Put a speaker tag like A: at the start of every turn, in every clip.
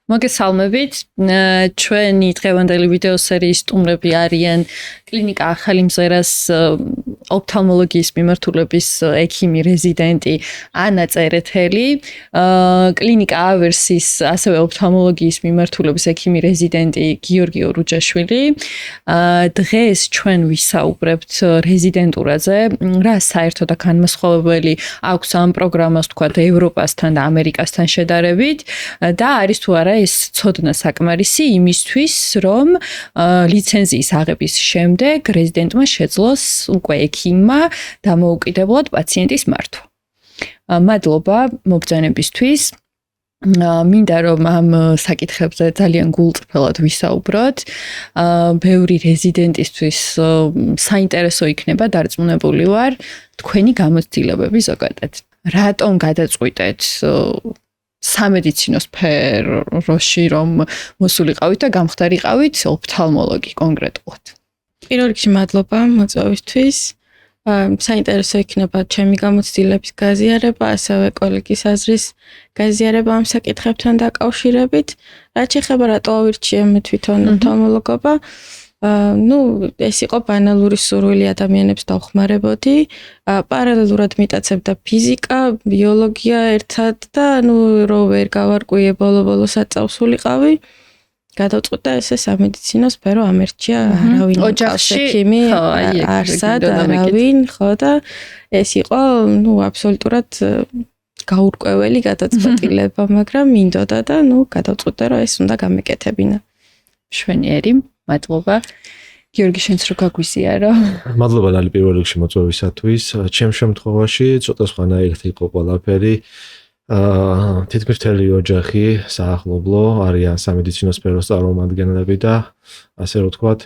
A: მოგესალმებით. ჩვენი დღევანდელი ვიდეო სერიის სტუმრები არიან კლინიკა ახალი მზერას ოფთალმოლოგიის მიმართულების ექიმი რეზიდენტი ანა წერეთელი, კლინიკა ავერსის ასევე ოფთალმოლოგიის მიმართულების ექიმი რეზიდენტი გიორგი ორუჯაშვილი. დღეს ჩვენ ვისაუბრებთ რეზიდენტურაზე, რა საერთო და განმასხვავებელი აქვს ამ პროგრამას თქვათ ევროპასთან და ამერიკასთან შედარებით და არის თუ არა ეს ცოდნა საკმარისი იმისთვის, რომ ლიცენზიის აღების შემდეგ რეზიდენტმა შეძლოს უკვე ექიმმა დამოუკიდებლად პაციენტის მართვა. მადლობა მობრძანებისთვის. მინდა რომ ამ საკითხებზე ძალიან გულწრფელად ვისაუბროთ. ბევრი რეზიდენტისთვის საინტერესო იქნება, დარწმუნებული ვარ, თქვენი გამოცდილებები ზოგადად. რატომ გადაწყვიტეთ სამედიცინო სფეროში რომ მოსულიყავით და გამხდარიყავით ოფთალმოლოგი კონკრეტულად?
B: პირველ რიგში მადლობა მოწვევისთვის. საინტერესო იქნება ჩემი გამოცდილების გაზიარება, ასევე კოლეგის აზრის გაზიარება ამ საკითხებთან დაკავშირებით. რაც შეეხება რატო ავირჩიე მე თვითონ ოფთალმოლოგობა, ეს იყო ბანალური სურვილი ადამიანებს დავხმარებოდი. პარალელურად მიტაცებდა ფიზიკა, ბიოლოგია ერთად და რო ვერ გავარკვიე ბოლო-ბოლოს აწავსულიყავი. გადავწყვიტა ესე სამედიცინო სფერო ამერჩია არავინ ექიმი არსად არავინ ხო და ეს იყო აბსოლუტურად გაურკვეველი გადაწყვეტილება, მაგრამ მინდოდა და გადავწყვიტე რომ ეს უნდა გამეკეთებინა.
A: მშვენიერი, მადლობა. გიორგი, შენც რო გაგვიზიარო.
C: მადლობა ლალი პირველ რიგში მოწვევისათვის. ჩემ შემთხვევაში ცოტა სხვანაირად იყო ყველაფერი. თითქმის მთელი ოჯახი საახლობლო არიან სამედიცინო სფეროს წარმომადგენლები და ასე რომ ვთქვათ,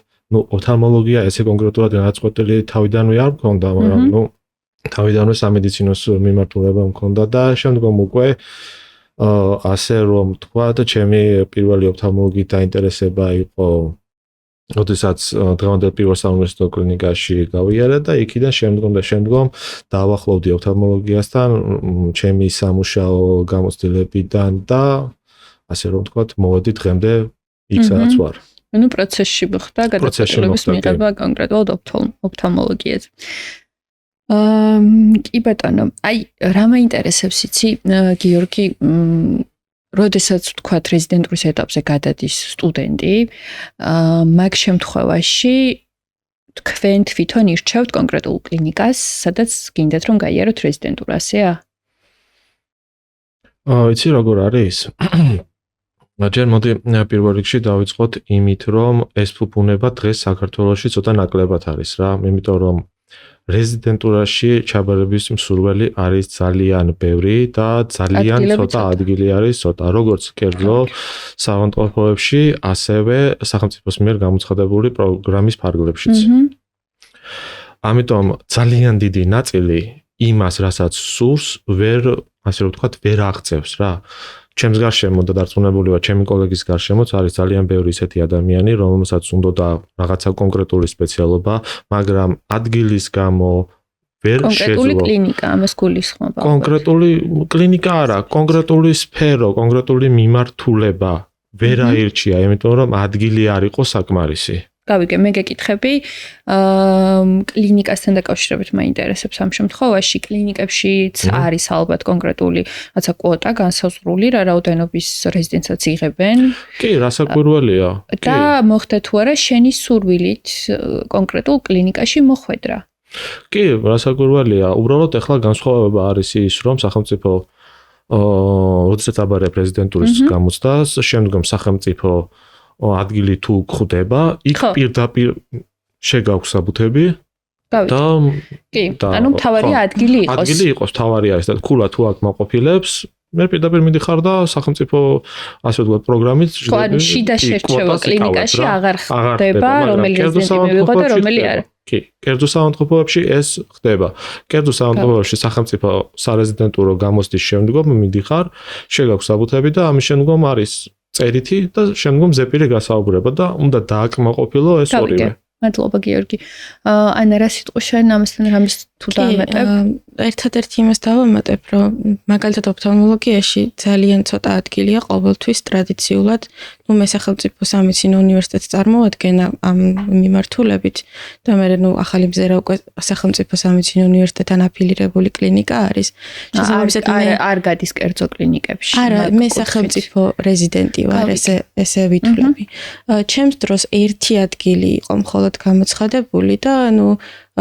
C: ოფთალმოლოგია ესე კონკრეტულად განაწყვეტილი თავიდანვე არ მქონდა, მაგრამ თავიდანვე სამედიცინოს მიმართულება მქონდა და შემდგომ უკვე ასე რომ ვთქვათ, ჩემი პირველი ოფთალმოლოგიით დაინტერესება იყო როდესაც დღევანდელ პირველ საუნივერსიტეტო კლინიკაში გავიარე და იქიდან შემდგომ დავახლოვდი ოფთალმოლოგიასთან ჩემი სამუშაო გამოცდილებიდან და ასე რომ ვთქვათ, მოვედი დღემდე იქ სადაც ვარ.
A: პროცესში მოხდა გადაწყვეტილების მიღება კონკრეტულად ოფთალმოლოგიაზე. კი ბატონო, რა მაინტერესებს იცი, გიორგი, როდესაც ვთქვათ რეზიდენტურის ეტაპზე გადადის სტუდენტი, მაგ შემთხვევაში თქვენ თვითონ ირჩევთ კონკრეტულ კლინიკას, სადაც გინდათ რომ გაიაროთ რეზიდენტურა, ასეა?
C: იცი როგორ არის? ჯერ მოდი პირველ რიგში დავიწყოთ იმით, რომ ეს ფუფუნება დღეს საქართველოში ცოტა ნაკლებად არის რა, იმიტომ რომ რეზიდენტურაში ჩაბარების მსურველი არის ძალიან ბევრი და ძალიან ცოტა ადგილი არის ცოტა, როგორც კერძო საავადმყოფოებში, ასევე სახელმწიფოს მიერ გამოცხადებული პროგრამის ფარგლებშიც. ამიტომ ძალიან დიდი ნაწილი იმას, რასაც სურს, ასე რომ ვთქვათ, ვერ აღწევს რა. ჩემს გარშემო და დარწმუნებული ვარ, ჩემი კოლეგის გარშემოც არის ძალიან ბევრი ისეთი ადამიანი, რომელსაც უნდოდა რაღაცა კონკრეტული სპეციალობა, მაგრამ ადგილის გამო ვერ შეძლო.
A: კონკრეტული კლინიკა, ამას გულისხმობა.
C: კონკრეტული კლინიკა არა, კონკრეტული სფერო, კონკრეტული მიმართულება ვერ აირჩია, იმიტომ რომ ადგილი არ იყო საკმარისი.
A: გავიგე, მე გეკითხები, კლინიკასთან დაკავშირებით მაინტერესებს ამ შემთხვევაში, კლინიკებშიც არის ალბათ კონკრეტული რაცა კვოტა განსაზღვრული, რა რაოდენობის რეზიდენტსაც იღებენ.
C: კი, რასაკვირველია.
A: და მოხდა თუ არა შენი სურვილით კონკრეტულ კლინიკაში მოხვედრა?
C: კი, რასაკვირველია. უბრალოდ ახლა განსხვავება არის ის, რომ სახელმწიფო როდესაც აბარებ რეზიდენტურის გამოცდას, შემდგომ სახელმწიფო ადგილი თუ გვხვდება, იქ პირდაპირ შეგაქვს საბუთები და
A: კი, ანუ მთავარია ადგილი იყოს.
C: ადგილი იყოს, მთავარი არის და ქულა თუ აქ მოყოფილებს, მე პირდაპირ მიდიხარ და სახელმწიფო ასე ვთქვათ პროგრამით
A: შიდა შერჩევა კლინიკაში აღარ ხდება, რომელი რეზიდენტი მივიღო და რომელი არა.
C: კი, კერძო საავადმყოფოებში ეს ხდება. კერძო საავადმყოფოებში სახელმწიფო სარეზიდენტურო გამოცდის შემდგომ მიდიხარ, შეგაქვს საბუთები და ამის შემდგომ არის წერითი და შემდგომ ზეპირი გასაუბრება და უნდა დააკმაყოფილო ეს ორივე.
A: მადლობა გიორგი. ანა რა სიტყვა შენ ამასთან რამის თუ დაამატებ?
B: ერთადერთი იმას დავამატებ, რომ მაგალითად ოფთალმოლოგიაში ძალიან ცოტა ადგილია ყოველთვის ტრადიციულად, მე სახელმწიფო სამედიცინო უნივერსიტეტს წარმოვადგენა ამ მიმართულებით და მე ახალი მზერა უკვე სახელმწიფო სამედიცინო უნივერსიტეტთან აფილირებული კლინიკა არის.
A: შესაბამისად არ გადის კერძო კლინიკებში.
B: არა, მე სახელმწიფო რეზიდენტი ვარ, ესე ვითვლები. ჩემს დროს ერთი ადგილი იყო მხოლოდ გამოცხადებული და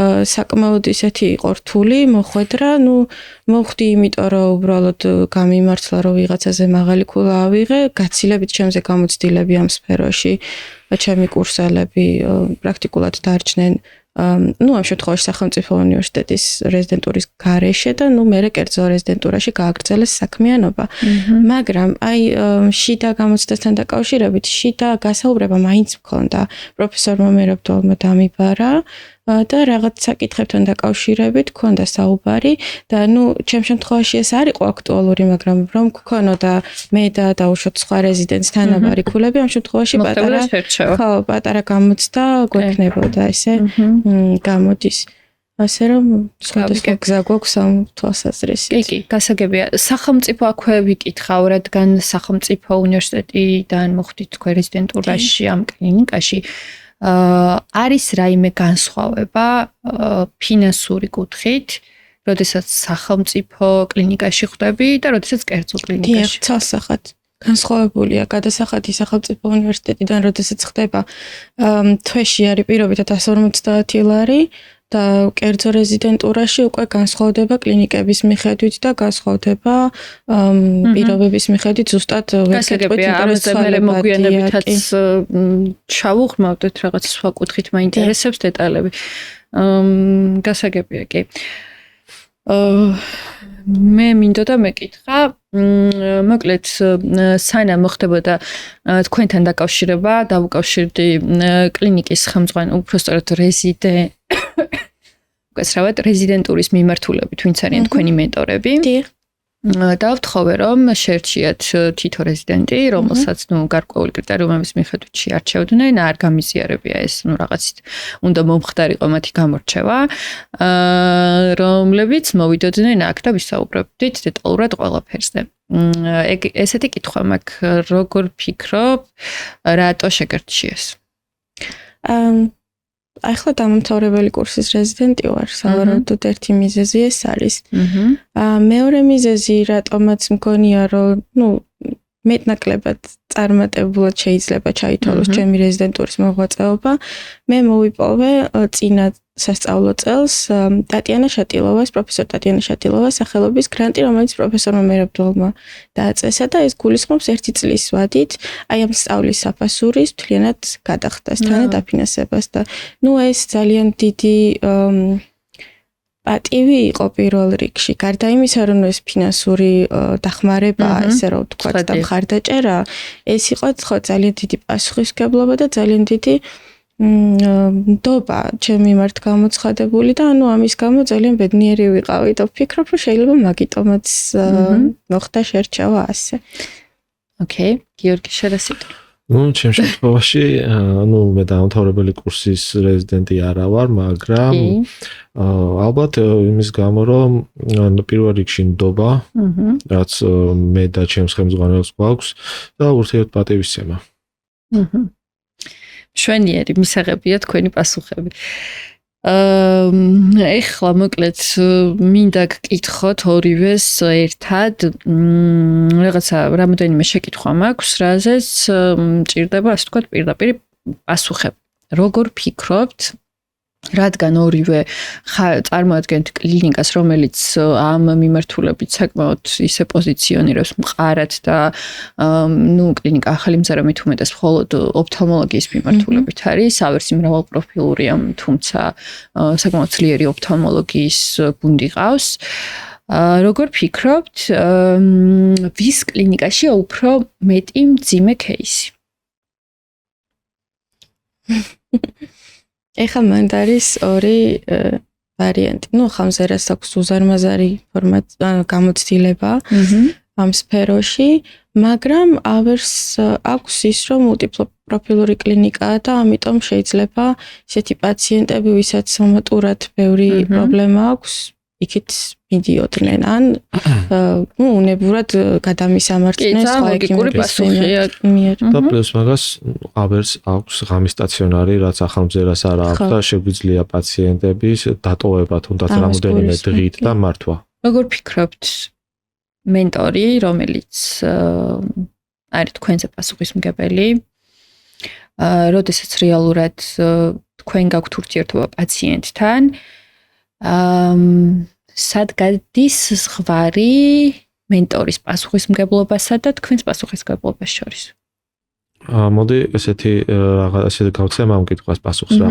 B: საკმაოდ ისეთი იყო რთული, მოხვედრა, მოვხდი იმიტომ რომ უბრალოდ გამიმართლა რომ ვიღაცაზე მაღალი ქულა ავიღე, გაცილებით ჩემზე გამოცდილები ამ სფეროში, ჩემი კურსელები პრაქტიკულად დარჩნენ ამ შემთხვევაში სახელმწიფო უნივერსიტეტის რეზიდენტურის გარეშე და მე კერძო რეზიდენტურაში გააგრძელეს საქმიანობა. მაგრამ შიდა გამოცდასთან დაკავშირებით შიდა გასაუბრება მაინც მქონდა. პროფესორმა მერაბდვალმა დამიბარა და რაღაც საკითხებთან დაკავშირებით ქონდა საუბარი და ჩემ შემთხვევაში ეს არ იყო აქტუალური, მაგრამ რომ გქონოდა მე და დაუშვათ სხვა რეზიდენტს თანაბარი ქულები, ამ შემთხვევაში პატარა გამოცდა გვექნებოდა ესე გამოდის. ასე რომ სხვადასხვა გზა გვაქვს ამ თვალსაზრისით.
A: კი, გასაგებია. სახელმწიფო აქვე ვიკითხავ, რადგან სახელმწიფო უნივერსიტეტიდან მოხდით თქვენ რეზიდენტურაში ამ კლინიკაში. არის რაიმე განსხვავება ფინანსური კუთხით, როდესაც სახელმწიფო კლინიკაში ხვდები და როდესაც კერძო კლინიკაში?
B: ცალსახად განსხვავებულია. გადასახადი სახელმწიფო უნივერსიტეტიდან როდესაც ხდება თვეში არის პირობითად 150 ლარი და კერძო რეზიდენტურაში უკვე განსხვავდება კლინიკების მიხედვით და განსხვავდება პირობების მიხედვით ზუსტად
A: ვეკეთებით ინტერესებს მოგვიანებითაც ჩავუღრმავდეთ რაღაც სხვა კუთხით მაინტერესებს დეტალები. გასაგებია კი. მე მინდოდა მეკითხა, მოკლედ სანამ მოხდებოდა თქვენთან დაკავშირება, დავუკავშირდი კლინიკის ხელმძღვანელ, უпростоრად რეზიდენტურის მიმართულებით, ვინც არიან თქვენი მენტორები. და ვთხოვე რომ შერჩიათ თითო რეზიდენტი, რომელსაც გარკვეული კრიტერიუმების მიხედვით შეარჩევდნენ, არ გამიზიარებია ეს, რაღაცით უნდა მომხდარიყო მათი გამორჩევა, რომლებიც მოვიდოდნენ აქ და ვისაუბრებდით დეტალურად ყველაფერზე. ესეთი კითხვა მაქვს, როგორ ფიქრობ, რატო შეგერჩიეს?
B: ახლა დამამთავრებელი კურსის რეზიდენტი ვარ, სავარაუდოდ ერთი მიზეზი ეს არის. მეორე მიზეზი, რატომაც მგონია, რომ მეტნაკლებად წარმატებულად შეიძლება ჩაითვალოს ჩემი რეზიდენტურის მოღვაწეობა, მე მოვიპოვე წინა სასწავლო წელს პროფესორ ტატიანა შატილოვას სახელობის გრანტი, რომელიც პროფესორმა მერაბდვალმა დააწესა და ეს გულისხმობს 1 წლის ვადით ამ სწავლის საფასურის მთლიანად გადახდას, თანადაფინანსებას და ეს ძალიან დიდი პატივი იყო პირველ რიგში. გარდა იმისა, რომ ეს ფინანსური დახმარება, ესე რომ ვთქვათ, და მხარდაჭერა, ეს იყო ძალიან დიდი პასუხისმგებლობა და ძალიან დიდი ნდობა ჩემი მიმართ გამოცხადებული და ამის გამო ძალიან ბედნიერი ვიყავი და ვფიქრობ, რომ შეიძლება მაგიტომაც მოხდა შერჩევა ასე.
A: ოკეი, გიორგი შერასიტყვი.
C: ჩემ შემთხვევაში, მე დამთავრებელი კურსის რეზიდენტი არა ვარ, მაგრამ ალბათ იმის გამო, რომ პირველ რიგში ნდობა, რაც მე და ჩემს ხელმძღვანელს გვაქვს და ურთიერთპატივისცემა.
A: მშვენიერი მისაღებია თქვენი პასუხები. ეხლა მოკლედ მინდა გკითხოთ ორივეს ერთად, რაღაცა რამოდენიმე შეკითხვა მაქვს, რაზეც მჭირდება, ასე ვთქვათ, პირდაპირ პასუხები. როგორ ფიქრობთ, რადგან ორივე წარმოადგენთ კლინიკას, რომელიც ამ მიმართულებით საკმაოდ ისე პოზიციონირებს მყარად და კლინიკა ახალი მზარა მით უმეტეს მხოლოდ ოფთალმოლოგიის მიმართულებით არის, ავერსი მრავალპროფილურია, თუმცა საკმაოდ ძლიერი ოფთალმოლოგიის გუნდი ყავს. როგორ ფიქრობთ, ვის კლინიკაშია უფრო მეტი მძიმე кейსი? ეხლა
B: მან არის ორი ვარიანტი. ხამზერას აქვს უზარმაზარი გამოცდილება ამ სფეროში, მაგრამ ავერს აქვს ის, რომ მულტიპროფილური კლინიკაა და ამიტომ შეიძლება ისეთი პაციენტები, ვისაც სომატურად ბევრი პრობლემა აქვს, იქით მიდიოდნენ, ან უნებურად გადამისამართნენ სხვა
A: ლოგიკური პასუხია.
C: და პლუს მაგას ავერს აქვს ღამის სტაციონარი, რაც ახალმზერას არ აქვს და შეგვიძლია პაციენტების დატოვება თუნდაც რამოდენიმე დღით და მართვა.
A: როგორ ფიქრობთ, მენტორი, რომელიც არის თქვენზე პასუხისმგებელი, როდესაც რეალურად თქვენ გაქვთ ურთიერთობა პაციენტთან, სად გადის ზღვარი მენტორის პასუხისმგებლობასა და თქვენს პასუხისმგებლობას შორის?
C: მოდი ესეთი გავცემ ამ კითხვას პასუხს რა.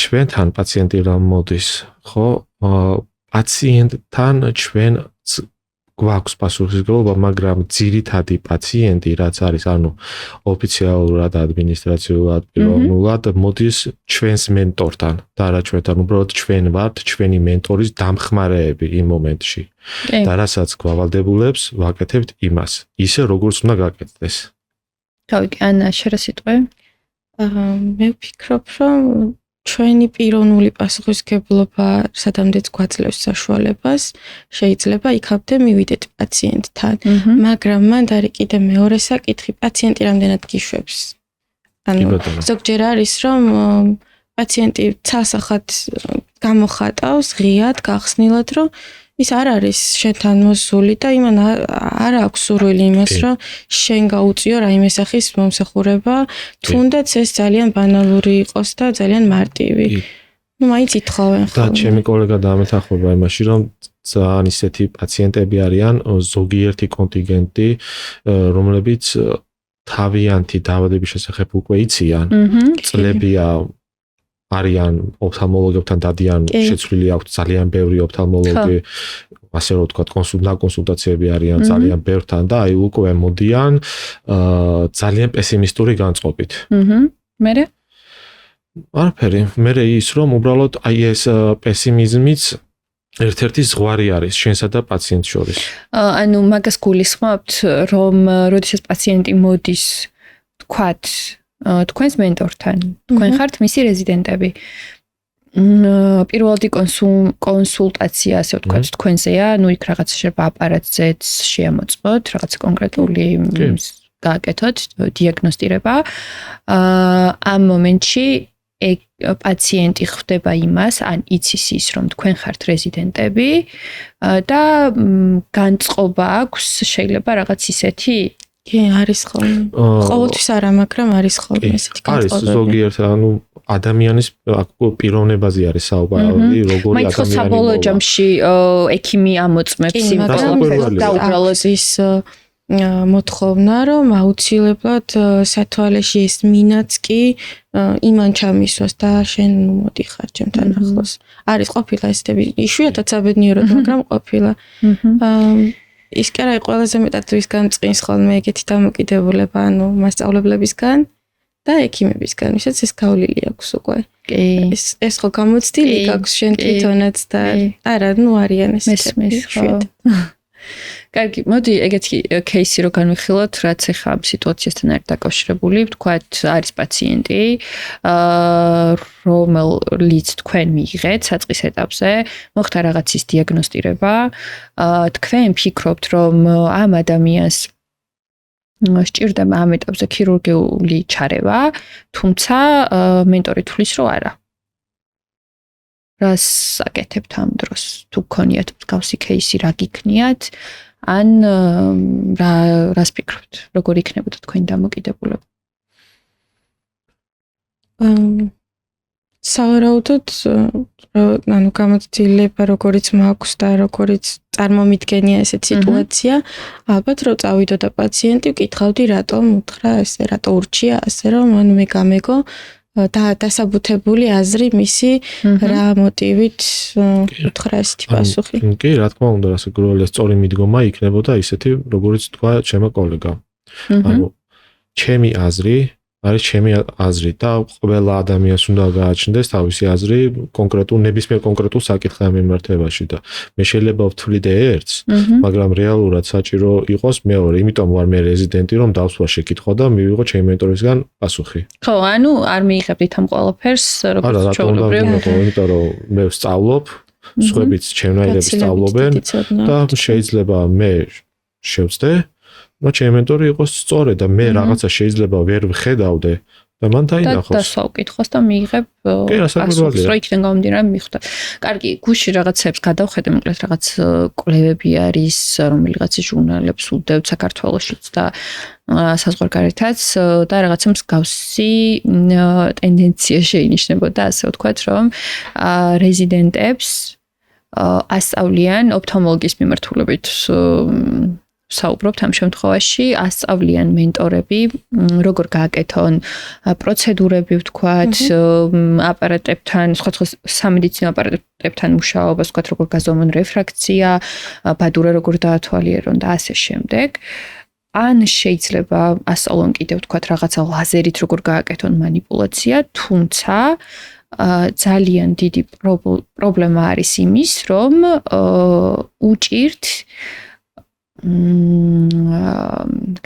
C: ჩვენთან პაციენტი რა მოდის, ხო? პაციენტთან ჩვენ გვაქვს პასუხისმგებლობა, მაგრამ ძირითადი პაციენტი, რაც არის, ანუ ოფიციალურად, ადმინისტრაციულად, პიროვნულად მოდის ჩვენს მენტორთან და რა ჩვენთან, უბრალოდ ჩვენ ვართ ჩვენი მენტორის დამხმარეები იმ მომენტში. და რასაც გვავალდებულებს, ვაკეთებთ იმას, ისე როგორც უნდა გაკეთდეს.
A: გავიგე, ანა, შენ რა სიტყვე?
B: მე ვფიქრობ, რომ ჩვენი პიროვნული პასუხისმგებლობა, სადამდეც გვაძლევს საშუალებას, შეიძლება იქამდე მივიდეთ პაციენტთან, მაგრამ მან არის კიდე მეორე საკითხი, პაციენტი რამდენად გიშვებს. ანუ ზოგჯერ არის, რომ პაციენტი ცალსახად გამოხატავს ღიად, გახსნილად, რომ ის არ არის შენთან მოსული და იმან არ აქვს სურვილი იმას, რომ შენ გაუწიო რაიმე სახის მომსახურება, თუნდაც ეს ძალიან ბანალური იყოს და ძალიან მარტივი. მაინც ითხოვენ ხოლმე.
C: და ჩემი კოლეგა დამეთანხმება იმაში, რომ ძალიან ისეთი პაციენტები არიან, ზოგიერთი კონტინგენტი, რომლებიც თავიანთი დაავადების შესახებ უკვე იციან, წლებია არიან ოფთალმოლოგებთან დადიან, შეცვლილი აქვს ძალიან ბევრი ოფთალმოლოგი, ასე რომ ვთქვათ, კონსულტაციები არიან ძალიან ბევრთან და აი უკვე მოდიან ძალიან პესიმისტური განწყობით.
A: მერე?
C: არაფერი, მერე ის რომ უბრალოდ აი ეს პესიმიზმიც ერთ-ერთი ზღვარი არის შენსა და პაციენტს შორის.
A: ანუ მაგას გულისხმობთ, რომ როდესაც პაციენტი მოდის, თქვათ თქვენს მენტორთან, თქვენ ხართ მისი რეზიდენტები. პირველადი კონსულტაცია, ასე ვთქვათ, თქვენზეა, ну იქ რაღაც შეიძლება აპარატზეც შეამოწმოთ, რაღაც კონკრეტული გააკეთოთ დიაგნოსტირება. ამ მომენტში პაციენტი ხვდება იმას, ან იცის ის, რომ თქვენ ხართ რეზიდენტები და განწყობა აქვს, შეიძლება რაღაც ისეთი
B: არის ხოლმე. ყოველთვის არა, მაგრამ არის ხოლმე ესეთი განწყობები.
C: არის ზოგიერთ, ანუ ადამიანის პიროვნებაზე არის საუბარი, როგორი ადამიანი.
A: მაინც საბოლოო ჯამში ექიმი ამოწმებს იმ ყველაფერს და უბრალოდ
B: ის მოთხოვნა, რომ აუცილებლად სათვალეში ეს მინაც კი იმან ჩამისვას და შენ მოდი ხარ ჩემთან ახლოს. არის ყოფილა ესეთები, იშვიათად საბედნიეროდ, მაგრამ ყოფილა. ის კი არა ყველაზე მეტად ვისგან წინს ხოლმე ეგეთი დამოკიდებულება, ანუ მასწავლებლებისგან და ექიმებისგან, ვისაც ეს გავლილი აქვს უკვე. ეს ხო გამოცდილი გაქვს შენ თვითონაც და არა, ну არიან ესეთები.
A: კარგი, მოდი ეგეთი кейსი რო განვიხილოთ, რაც ახლა ამ სიტუაციასთან არის დაკავშირებული, ვთქვათ, არის პაციენტი, რომელიც თქვენ მიიღეთ საწყის ეტაპზე, მოხდა რაღაცის დიაგნოსტირება, თქვენ ფიქრობთ, რომ ამ ადამიანს სჭირდება ამ ეტაპზე ქირურგიული ჩარევა, თუმცა მენტორი თვლის, რომ არა. რას აკეთებთ ამ დროს? თუ გქონიათ მსგავსი кейსი, რა გიქნიათ? ან რას ფიქრობთ? როგორი იქნებოდა თქვენი დამოკიდებულება?
B: სავარაუდოდ, ანუ გამოცდილება როგორიც მაქვს და როგორიც წარმომიდგენია ესეთ სიტუაცია, ალბათ რომ წავიდოდა პაციენტი, ვკითხავდი რატომ უთხრა ესე, რატო ურჩია ასე რომ ანუ მე გამეგო და დასაბუთებული აზრი მისი რა მოტივით უთხრა ესეთი პასუხი.
C: კი, რა თქმა უნდა, ასე გროელი სწორი მიდგომა იქნებოდა ისეთი, როგორც თქვა ჩემო კოლეგამ. ანუ ჩემი აზრი არის ჩემი აზრი და ყველა ადამიანს უნდა გააჩნდეს თავისი აზრი ნებისმიერ კონკრეტულ საკითხთან მიმართებაში და მე შეიძლება ვთვლიდე ერთს, მაგრამ რეალურად საჭირო იყოს მეორე, იმიტომ ვარ მე რეზიდენტი, რომ დავსვა შეკითხვა და მივიღო ჩემი მენტორისგან პასუხი.
A: ხო, ანუ არ მიიღებდით ამ ყველაფერს, როგორც ჩვეულებრივ.
C: იმიტომ რომ მე ვსწავლობ, სხვაებიც ჩემნაირად სწავლობენ და შეიძლება მე შევწდე но ჩემი მენტორი იყოს სწორი და მე რაღაცა შეიძლება ვერ ვხედავდე და მან დაინახოს. და დასვა უკითხოს და მიიღებ პასუხს, რომ იქიდან გამომდინარე მიხვდა. კარგი, გუშინ რაღაცებს გადავხედე, მოკლედ რაღაც კვლევები არის, რომელიღაც ჟურნალებს უდევთ საქართველოშიც და საზღვარგარეთაც და რაღაცა მსგავსი ტენდენცია შეინიშნებოდა, ასე ვთქვათ, რომ რეზიდენტებს ასწავლიან ოფთალმოლოგიის მიმართულებით საუბრობთ ამ შემთხვევაში, ასწავლიან მენტორები, როგორ გააკეთონ პროცედურები, ვთქვათ, აპარატებთან, სხვა სამედიცინო აპარატებთან მუშაობა, ვთქვათ, როგორ გაზომონ რეფრაქცია, ბადურა როგორ დაათვალიერონ და ასე შემდეგ. ან შეიძლება ასწავლონ კიდევ, ვთქვათ, რაღაცა ლაზერით როგორ გააკეთონ манипуляცია, თუმცა ძალიან დიდი პრობლემა არის იმის, რომ უჭირთ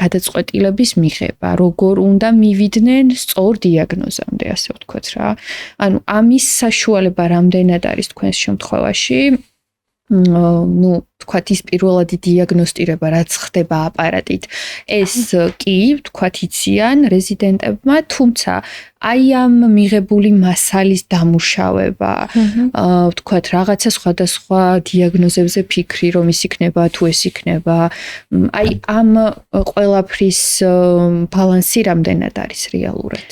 C: გადაწყვეტილების მიღება, როგორ უნდა მივიდნენ სწორ დიაგნოზამდე, ასე ვთქვათ რა. ანუ ამის საშუალება რამდენად არის თქვენს შემთხვევაში? ვთქვათ, ის პირველადი დიაგნოსტირება, რაც ხდება აპარატით, ეს კი, ვთქვათ, იციან რეზიდენტებმა, თუმცა აი ამ მიღებული მასალის დამუშავება, ვთქვათ, რაღაცა სხვადასხვა დიაგნოზებზე ფიქრი, რომ ის იქნება, თუ ეს იქნება, აი ამ ყველაფრის ბალანსი რამდენად არის რეალურად?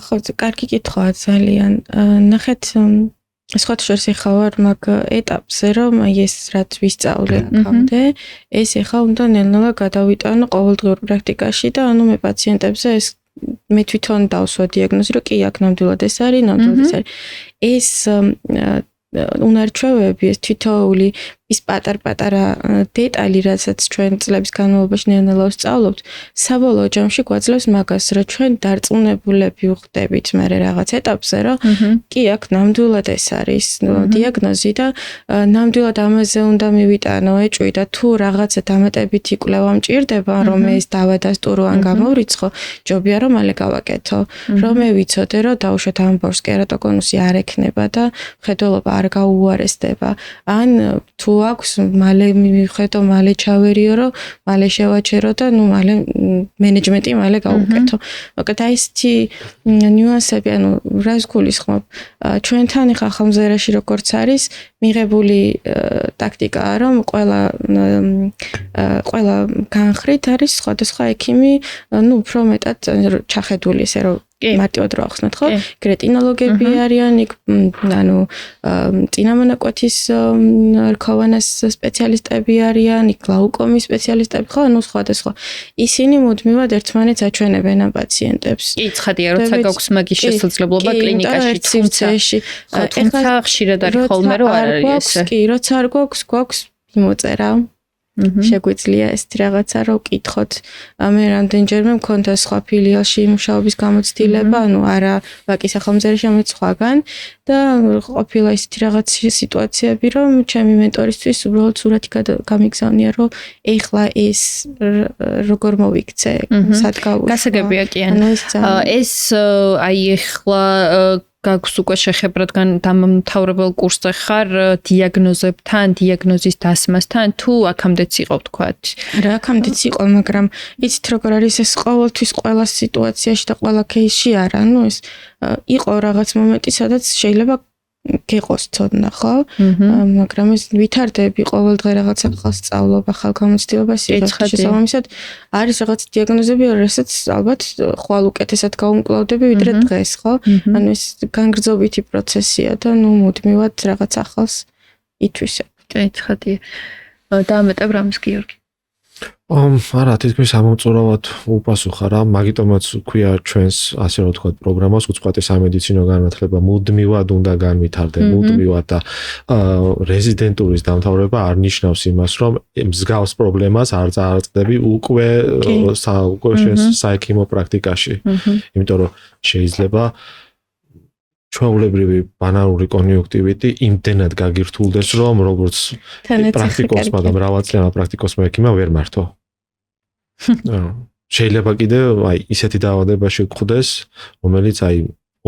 B: ხო, კარგი კითხვაა ძალიან. ნახეთ სხვათა შორის ეხლა ვარ მაგ ეტაპზე, რომ ეს რაც ვისწავლე აქამდე, ეს ეხლა უნდა ნელ-ნელა გადავიტანო ყოველდღიურ პრაქტიკაში და ანუ მე პაციენტებზე ეს მე თვითონ დავსვა დიაგნოზი, რომ კი აქ ნამდვილად ეს არის, ნამდვილად ეს არის. ეს უნარჩვევები, ეს თითოეული ის პატარ-პატარა დეტალი, რასაც ჩვენ წლების განმავლობაში ნელ-ნელა ვსწავლობთ, საბოლოო ჯამში გვაძლევს მაგას, რომ ჩვენ დარწმუნებულები ვხდებით მერე რაღაც ეტაპზე, რომ კი აქ ნამდვილად ეს არის დიაგნოზი და ნამდვილად ამაზე უნდა მივიტანო ეჭვი და თუ რაღაცა დამატებითი კვლევა მჭირდება, რომ ეს დავადასტურო ან გამოვრიცხო, ჯობია რომ მალე გავაკეთო, რომ მე ვიცოდე, რომ დაუშვათ ამბავს კერატოკონუსი არ ექნება და მხედველობა არ გაუარესდება, ან თუ აქვს მალე მივხედო, მალე ჩავერიო, რომ მალე შევაჩერო და ნუ მალე მენეჯმენტი მალე გავუკეთო. მოკლედ აი ესეთი ნიუანსები, ანუ რას გულისხმობ? ჩვენთან ახლა ხელმზერაში როგორც არის მიღებული ტაქტიკაა, რომ ყველა განხრით არის სხვადასხვა ექიმი, ნუ უფრო მეტად ჩახედული ესე რომ მარტივად რო ახსნათ, ხო? კრეტინოლოგები არიან, ანუ წინამონაკვეთის რქოვანას სპეციალისტები არიან, გლაუკომის სპეციალისტები, ხო? ანუ სხვადასხვა. ისინი მუდმივად ერთმანეთს აჩვენებენ ამ პაციენტებს.
A: კი, ცხადია, როცა გაქვს მაგის შესაძლებლობა კლინიკაში, თუმცა ხშირად არის ხოლმე რომ არ არის ესე.
B: კი, როცა არ გვაქვს მოწერა. შეგვიძლია ეს რაღაცა რომ ვკითხოთ. მე რამდენჯერმე მქონდა სხვა ფილიალში მუშაობის გამოცდილება, ანუ არა ვაკის სახელმწიფოში, ამით სხვაგან და ყოფილა ისეთი რაღაც სიტუაციები, რომ ჩემი მენტორისთვის უბრალოდ სურათი გამიგზავნია, რომ ეხლა ეს როგორ მოვიქცე, სად გავუშვა.
A: გასაგებია კი, ეს აი ეხლა გაქვს უკვე შეხებრად დამამთავრებელ კურსზე ხარ დიაგნოზებთან, დიაგნოზის დასმასთან, თუ აქამდეც იყო ვთქვათ?
B: რა აქამდეც იყო, მაგრამ იცით როგორ არის ეს ყოველთვის ყველა სიტუაციაში და ყველა кейსში არა, ანუ ეს იყო რაღაც მომენტი, სადაც შეიძლება გეყოს ცოდნა, ხო? მაგრამ ეს ვითარდები ყოველდღე რაღაც ახალს სწავლობ, ახალ გამოცდილებას იღებ. შესაბამისად არის რაღაც დიაგნოზები, რასაც ალბათ ხვალ უკეთესად გავუმკლავდები ვიდრე დღეს, ხო? ანუ ეს განგრძობითი პროცესია და ნუ მუდმივად რაღაც ახალს ითვისებ.
A: კი, ცხადია. დაამეტებ რამის გიორგი?
C: არა, თითქმის ამომწურავად უპასუხა რა, მაგიტომაც ქვია ჩვენს ასე რომ ვთქვათ პროგრამას უწყვეტი სამედიცინო განათლება მუდმივად უნდა განვითარდეს, მუდმივად და რეზიდენტურის დამთავრება არ ნიშნავს იმას, რომ მსგავს პრობლემას არ წარწდები უკვე ჩვენს საექიმო პრაქტიკაში. იმიტომ რომ შეიძლება ჩვეულებრივი ბანალური კონიუნქტივიტი იმდენად გაგირთულდეს, რომ როგორც პრაქტიკოსმა და მრავალწლიანმა პრაქტიკოსმა ექიმმა ვერ მართო. შეიძლება კიდე ისეთი დაავადებაში გხვდეს, რომელიც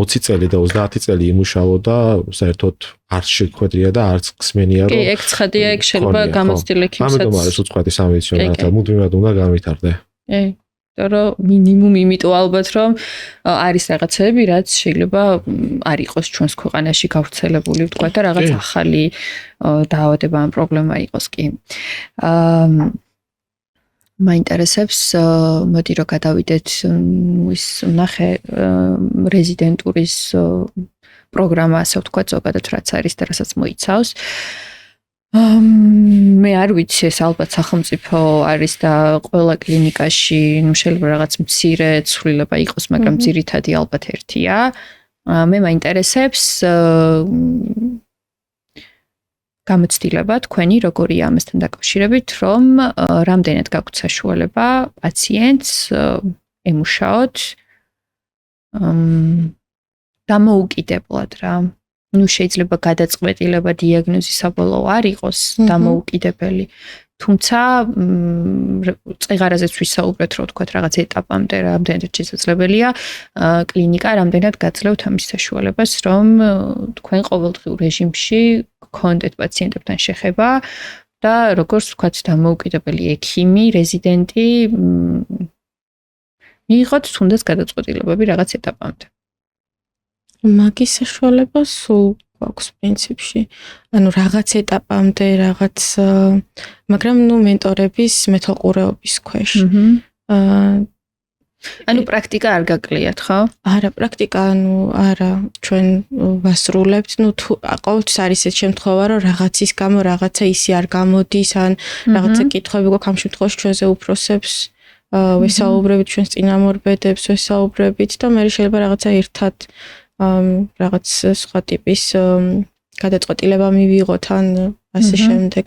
C: 20 წელი და 30 წელი იმუშაოდა, საერთოდ არც შეგვედრია და არც გსმენია, რომ
A: კი, ეგ ცხადია, ეგ შეიძლება გამოცდილ ექიმსაც.
C: ამიტომ არის უწყვეტი სამედიცინო განათლება, მუდმივად უნდა განვითარდეს.
A: რომ მინიმუმ იმიტომ ალბათ რომ არის რაღაცები რაც შეიძლება არ იყოს ჩვენს ქვეყანაში გავრცელებული ვთქვა და რაღაც ახალი დაავადება ან პრობლემა იყოს კი. მაინტერესებს მოდი რომ გადავიდეთ ის ნახე რეზიდენტურის პროგრამა ასე ვთქვა ზოგადად რაც არის და რასაც მოიცავს. მე არ ვიცი ეს ალბათ სახელმწიფო არის და ყველა კლინიკაში შეიძლება რაღაც მცირე ცვლილება იყოს, მაგრამ ძირითადი ალბათ ერთია. მე მაინტერესებს გამოცდილება თქვენი როგორია ამასთან დაკავშირებით, რომ რამდენად გაქვთ საშუალება პაციენტს ემუშაოთ დამოუკიდებლად რა. შეიძლება გადაწყვეტილება დიაგნოზის საბოლოო არ იყოს დამოუკიდებელი. თუმცა წეღარაზეც ვისაუბრეთ, რომ თქვათ რაღაც ეტაპამდე რამდენად შესაძლებელია კლინიკა რამდენად გაძლევთ ამის საშუალებას, რომ თქვენ ყოველდღიურ რეჟიმში გქონდეთ პაციენტებთან შეხება და როგორც თქვათ დამოუკიდებელი ექიმი, რეზიდენტი მიიღოთ თუნდაც გადაწყვეტილებები რაღაც ეტაპამდე.
B: მაგის საშუალება სულ გვაქვს პრინციპში. ანუ რაღაც ეტაპამდე, რაღაც მაგრამ მენტორების მეთვალყურეობის ქვეშ.
A: ანუ პრაქტიკა არ გაკლიათ, ხო?
B: არა, პრაქტიკა, არა, ჩვენ ვასრულებთ, თუ ყოველთვის არის ეს შემთხვევა, რომ რაღაცის გამო რაღაცა ისი არ გამოდის, ან რაღაცა კითხვები გვაქვს ამ შემთხვევაში ჩვენზე უფროსებს ვესაუბრებით ჩვენს წინამორბედებს, ვესაუბრებით და მე შეიძლება რაღაცა ერთად რაღაც სხვა ტიპის გადაწყვეტილება მივიღოთ ან ასე შემდეგ.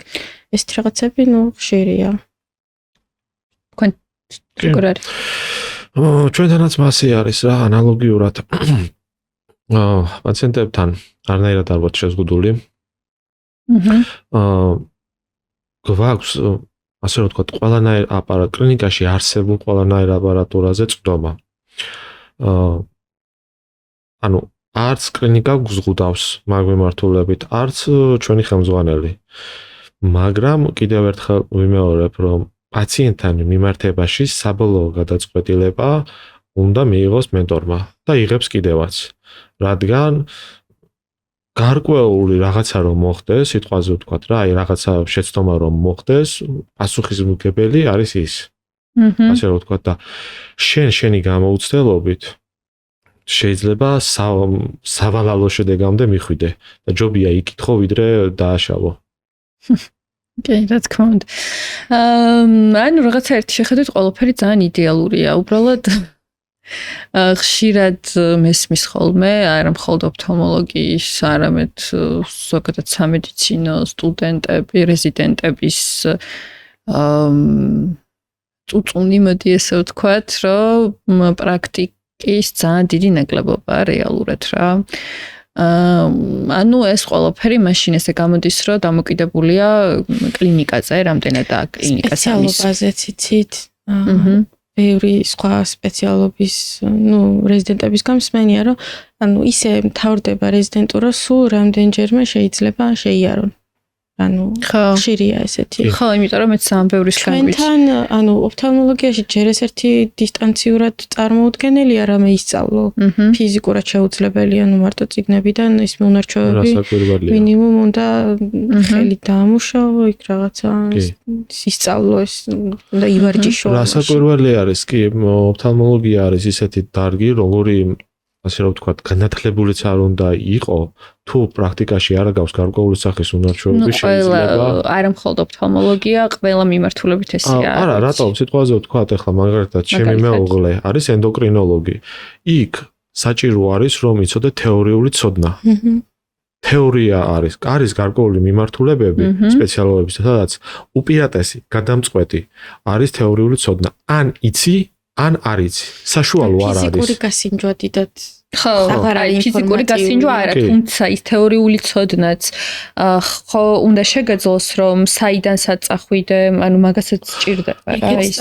B: ეს რაღაცები ხშირია.
A: თქვენ როგორ არის?
C: ჩვენთანაც მასე არის რა, ანალოგიურად პაციენტებთან არნაირად არ ვართ შეზღუდული. გვაქვს ასე რომ ვთქვათ, ყველანაირ კლინიკაში არსებულ ყველანაირ აპარატურაზე წვდომა. ანუ არც კლინიკა გზღუდავს მაგ მიმართულებით, არც ჩვენი ხელმძღვანელი. მაგრამ კიდევ ერთხელ ვიმეორებ, რომ პაციენტთან მიმართებაში საბოლოო გადაწყვეტილება უნდა მიიღოს მენტორმა და იღებს კიდევაც. რადგან გარკვეული რაღაცა რომ მოხდეს, სიტყვაზე ვთქვათ რა, რაღაცა შეცდომა რომ მოხდეს, პასუხისმგებელი არის ის. ასე რომ ვთქვათ და შენი გამოუცდელობით შეიძლება სავალალო შედეგამდე მიხვიდე და ჯობია იკითხო ვიდრე დააშავო.
A: კი, რა თქმა უნდა. ანუ რაღაცა ერთი შეხედვით ყველაფერი ძალიან იდეალურია. უბრალოდ ხშირად მესმის ხოლმე, არა მხოლოდ ოფთალმოლოგიის, არამედ ზოგადად სამედიცინო სტუდენტები, რეზიდენტების წუწუნი მოდი ესე ვთქვათ, რომ პრაქტიკის ძალიან დიდი ნაკლებობა რეალურად რა. ანუ ეს ყველაფერი მაშინ ესე გამოდის, რომ დამოკიდებულია კლინიკაზე, რამდენად და კლინიკას ამის
B: სპეციალობაზე ციცით. ბევრი სხვა სპეციალობის, რეზიდენტების გამსმენია, რომ ანუ ისე მთავრდება რეზიდენტურა, სულ რამდენჯერმე შეიძლება შეიარონ. ანუ ხშირია ესეთი.
A: ხო, იმიტომ რომ მეც ძალიან ბევრი სკამბის.
B: ჩვენთან, ანუ ოფთალმოლოგიაში ჯერ ეს ერთი დისტანციურად წარმოუდგენელია, რამე ისწავლო. ფიზიკურად შეუძლებელია, მარტო წიგნებიდან ის მონარჩევები მინიმუმ უნდა ხელი დაამუშავო, იქ რაღაცა ისწავლო, ეს უნდა ივარჯიშო.
C: რასაკვირველი არის კი, ოფთალმოლოგია არის ისეთი დარგი, როგორი ასე რომ ვთქვათ, განათლებულიც არ უნდა იყო, თუ პრაქტიკაში არ გავს გარკვეული სახის უნარჩვევები შეიძლება.
A: არა მხოლოდ ოფთალმოლოგია, ყველა მიმართულებით ესეა.
C: არა, რატომ სიტყვაზე ვთქვათ, ახლა მაგალითად ჩემი მეუღლე არის ენდოკრინოლოგი. იქ საჭირო არის რომ იცოდე თეორიული ცოდნა. თეორია არის გარკვეული მიმართულებები, სპეციალობები, სადაც უპირატესი გადამწყვეტი არის თეორიული ცოდნა. ან იცი, ან არ იცი. საშუალო არ არის.
B: ფიზიკური გასინჯვა დიდად
A: ხო, ფიზიკური გასინჯვა არა, თუმცა ის თეორიული ცოდნაც ხო უნდა შეგეძლოს, რომ საიდან საწახვიდე, ანუ მაგასაც სჭირდება რა ის.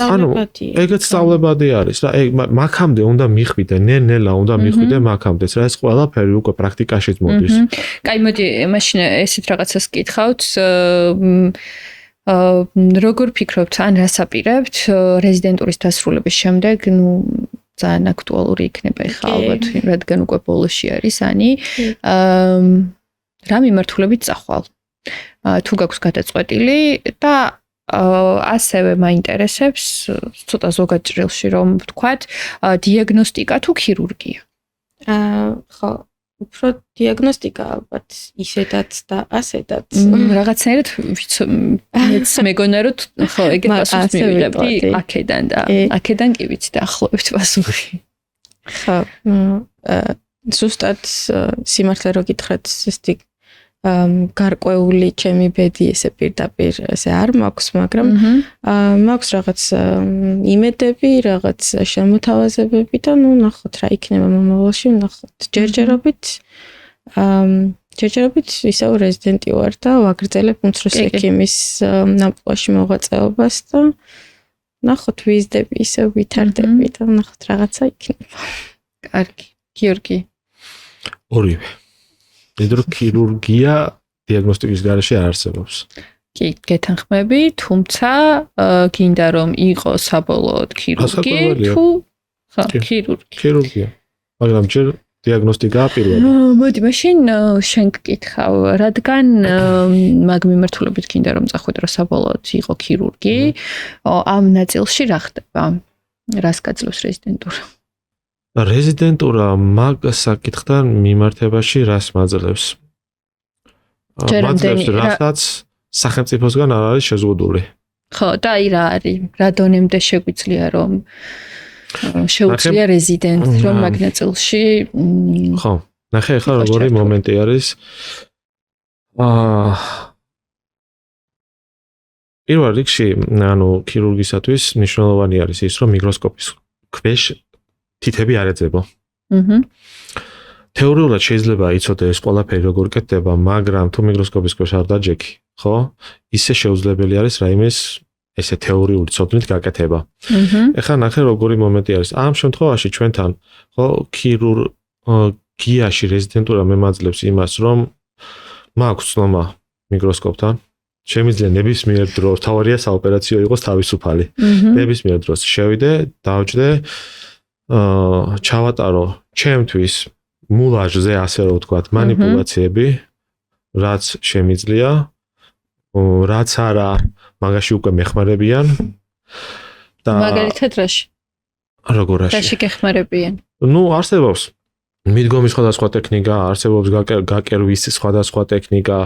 C: ეგეც სწავლებადი არის რა. მაგამდე უნდა მიხვიდე, ნელ-ნელა უნდა მიხვიდე მაგამდეც რა, ეს ყველაფერი უკვე პრაქტიკაშიც მოდის.
A: კაი, მოდი, მაშინ ესეთ რაღაცას გითხავთ. როგორ ფიქრობთ, ან რას აპირებთ რეზიდენტურის დასრულების შემდეგ, ძალიან აქტუალური იქნება ხა ალბათ, რადგან უკვე ბოლოში არის ანი. რა მიმართულებით წახვალ? თუ გაქვს გადაწყვეტილი და ასევე მაინტერესებს ცოტა ზოგად ჭრილში რომ ვთქვათ, დიაგნოსტიკა თუ ქირურგია?
B: ხო, უფრო დიაგნოსტიკა ალბათ ისედაც და ასედაც.
A: რაღაცნაირად მეც მეგონა რომ ხო, ეგეთ პასუხს მივიღებდი აქედან და აქედან კი ვიცი დაახლოებით პასუხი.
B: ხო, ზუსტად სიმართლე რო გითხრათ, ესეთი გარკვეული ჩემი ბედი ესე პირდაპირ ესე არ მაქვს, მაგრამ მაქვს რაღაც იმედები, რაღაც შემოთავაზებები და ნახოთ რა იქნება მომავალში, ნახოთ. ჯერჯერობით ისევ რეზიდენტი ვარ და ვაგრძელებ უმცროსი ექიმის ნამტყვაში მოღვაწეობას და ნახოთ ვიზდები, ისევ ვითარდები და ნახოთ რაღაცა იქნება.
A: კარგი, გიორგი.
C: ორივე. იდრო ქირურგია დიაგნოსტიკის გარეშე არ არსებობს.
A: კი, გეთანხმები, თუმცა გინდა რომ იყოს საბოლოოდ ქირურგი თუ ხო,
C: ქირურგია. მაგრამ ჯერ დიაგნოსტიკაა პირველი.
A: მოდი, მაშინ შენ გკითხავ, რადგან მაგ მიმართულებით გინდა რომ წახვიდე რა საბოლოოდ იყო ქირურგი, ამ ნაწილში რა ხდება? რას გაძლევს რეზიდენტურა?
C: რეზიდენტურა მაგ საკითხთან მიმართებაში რას მაძლევს? მაძლევს რასაც სახელმწიფოსგან არ არის შეზღუდული.
A: ხო, და აი რა არის? რა დონემდე შეგვიძლია რომ შეუძლია რეზიდენტს რომ მაგ ნაწილში
C: ხო, ნახე ახლა როგორი მომენტი არის. პირველ რიგში, ანუ ქირურგისათვის მნიშვნელოვანი არის ის, რომ მიკროსკოპის ქვეშ თითები არ ეძებო. თეორიულად შეიძლება იცოდე ეს ყველაფერი როგორ კეთდება, მაგრამ თუ მიკროსკოპის ქვეშ არ დაჯექი, ხო? ისე შეუძლებელი არის რაიმეს ესე თეორიული ცოდნით გაკეთება. ეხლა ნახე როგორი მომენტი არის. ამ შემთხვევაში ჩვენთან, ხო, ქირურგიაში რეზიდენტურა მემაძლევს იმას, რომ მაქვს ცნობა მიკროსკოპთან. შემიძლია ნებისმიერ დროს თავარია საოპერაციო იყოს თავისუფალი. ნებისმიერ დროს შევიდე, დავჯდე ჩავატარო ჩემთვის მულაჟზე ასე რომ ვთქვათ манипуляციები რაც შემიძლია რაც არა მაგაში უკვე მეხმარებიან და
A: მაგალითად რაში
C: როგორაში
A: რაში გეხმარებიან
C: ნუ არსებობს მიდგომის სხვადასხვა ტექნიკა არსებობს გაკერვის სხვადასხვა ტექნიკა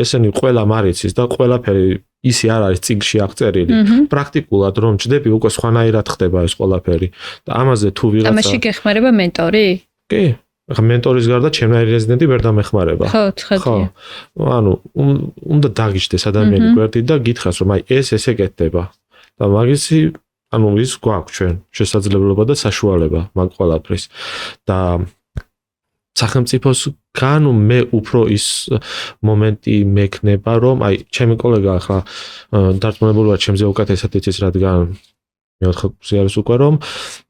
C: ესენი ყველა მარიცის და ყველაფერი ისი არ არის წიგნში აღწერილი პრაქტიკულად რომ ჭდები უკვე სხვანაირად ხდება ეს ყველაფერი და ამაზე თუ ვიღაცა
A: ამაში გეხმარება მენტორი
C: კი ახლა მენტორის გარდა ჩემნაირი რეზიდენტი ვერ დამეხმარება
A: ხო ცხადია
C: ანუ უნდა დაგიჯდეს ადამიანი გვერდით და გითხრას რომ აი ეს ესე კეთდება და მაგისი ანუ ის გვაქვს ჩვენ შესაძლებლობა და საშუალება მაგ ყველაფრის და სახელმწიფოს განუ მე უფრო ის მომენტი მექნება რომ აი ჩემი კოლეგა ახლა დარწმუნებულია ჩემზე უკეთესად იცის რადგან მეოთხე კურსი არის უკვე რომ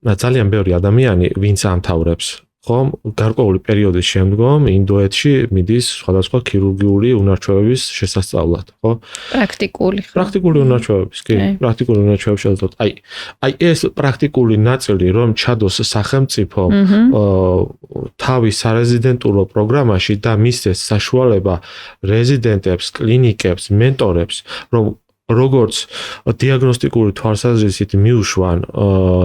C: ძალიან ბევრი ადამიანი ვინც ამთავრებს ხომ გარკვეული პერიოდის შემდგომ ინდოეთში მიდის სხვადასხვა ქირურგიული უნარჩვევების შესასწავლად ხო პრაქტიკული უნარჩვევების კი პრაქტიკული უნარჩვევების შესაძლებლად აი ეს პრაქტიკული ნაწილი რომ ჩადოს სახელმწიფო თავის სარეზიდენტურო პროგრამაში და მისცეს საშუალება რეზიდენტებს კლინიკებს მენტორებს რომ როგორც დიაგნოსტიკური თვალსაზრისით მიუშვან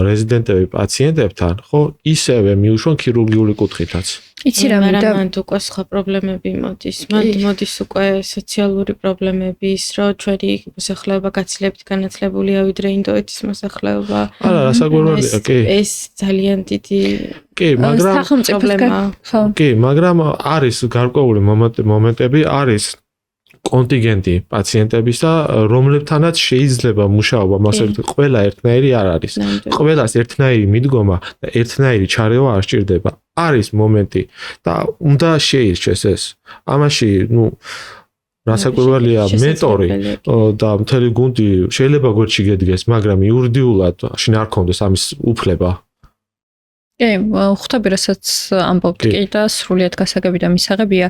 C: რეზიდენტები პაციენტებთან, ხო, ისევე მიუშვან ქირურგიული კუთხითაც.
A: იცი რა მინდა?
B: მან უკვე სხვა პრობლემები მოდის. მან მოდის უკვე სოციალური პრობლემები, ის რომ ჩვენი მოსახლეობა გაცილებით განათლებულია ვიდრე ინდოეთის მოსახლეობა.
C: არა, რასაკვირველია, კი.
B: ეს ძალიან დიდი
C: კი, მაგრამ
B: პრობლემაა.
A: ხო.
C: კი, მაგრამ არის გარკვეული მომენტები, არის კონტინგენტი პაციენტებისა, რომლებთანაც შეიძლება მუშაობა, მასე ყველა ერთნაირი არ არის. ყველას ერთნაირი მიდგომა და ერთნაირი ჩარევა არ სჭირდება. არის მომენტი და უნდა შეირჩეს ეს. ამაში, რასაკვირველია, მენტორი და მთელი გუნდი შეიძლება გვერდში გედგეს, მაგრამ იურიდიულად შინ არ ქონდეს ამის უფლება.
A: კი, ხვდები, რასაც ამბობთ კი და სრულიად გასაგები და მისაღებია.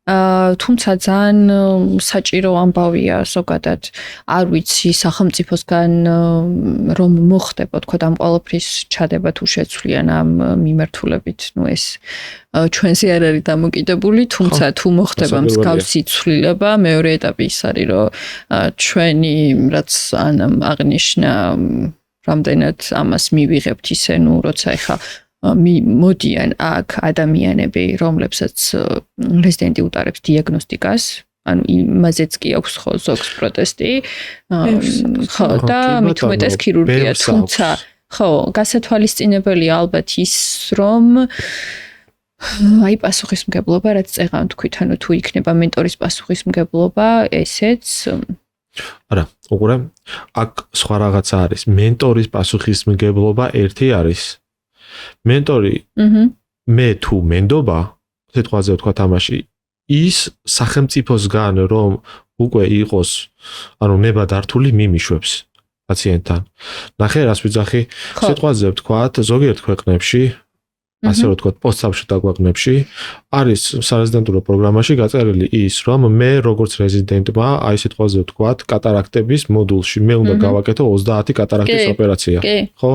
A: თუმცა ძალიან საჭირო ამბავია ზოგადად არ ვიცი სახელმწიფოსგან რომ მოხდება თქო ამ ყოველფრის ჩადება თუ შეცვლიან ამ მიმართულებით ეს ჩვენზე არ არის დამოკიდებული თუმცა თუ მოხდება მსგავსი ცვლილება მეორე ეტაპი ის არის რომ ჩვენი რაც აღნიშნა რამდენად ამას მივიღებთ ისე როცა ეხა მოდიან აქ ადამიანები, რომლებსაც რეზიდენტი უტარებს დიაგნოსტიკას, ანუ იმაზეც კი აქვს ხო ზოგს პროტესტი, ხო და მით უმეტეს ქირურგია, თუმცა ხო, გასათვალისწინებელია ალბათ ის, რომ აი პასუხისმგებლობა, რაც წეღან თქვით, ანუ თუ იქნება მენტორის პასუხისმგებლობა, ესეც
C: არა, უყურე, აქ სხვა რაღაცა არის. მენტორის პასუხისმგებლობა ერთი არის. მენტორი მე თუ მენდობა სიტყვაზე ვთქვა თამაში ის სახელმწიფოსგან რომ უკვე იყოს ანუ ნება დართული მიმიშვებს პაციენტთან ნახე რას ვიძახი სიტყვაზე ვთქვა ზოგიერთ ქვეყნებში ასე რომ ვთქვა პოსტსაბჭოთა ქვეყნებში არის სარეზიდენტურო პროგრამაში გაწერილი ის რომ მე როგორც რეზიდენტმა აი სიტყვაზე ვთქვა კატარაქტების მოდულში მე უნდა გავაკეთო 30 კატარაქტის ოპერაცია ხო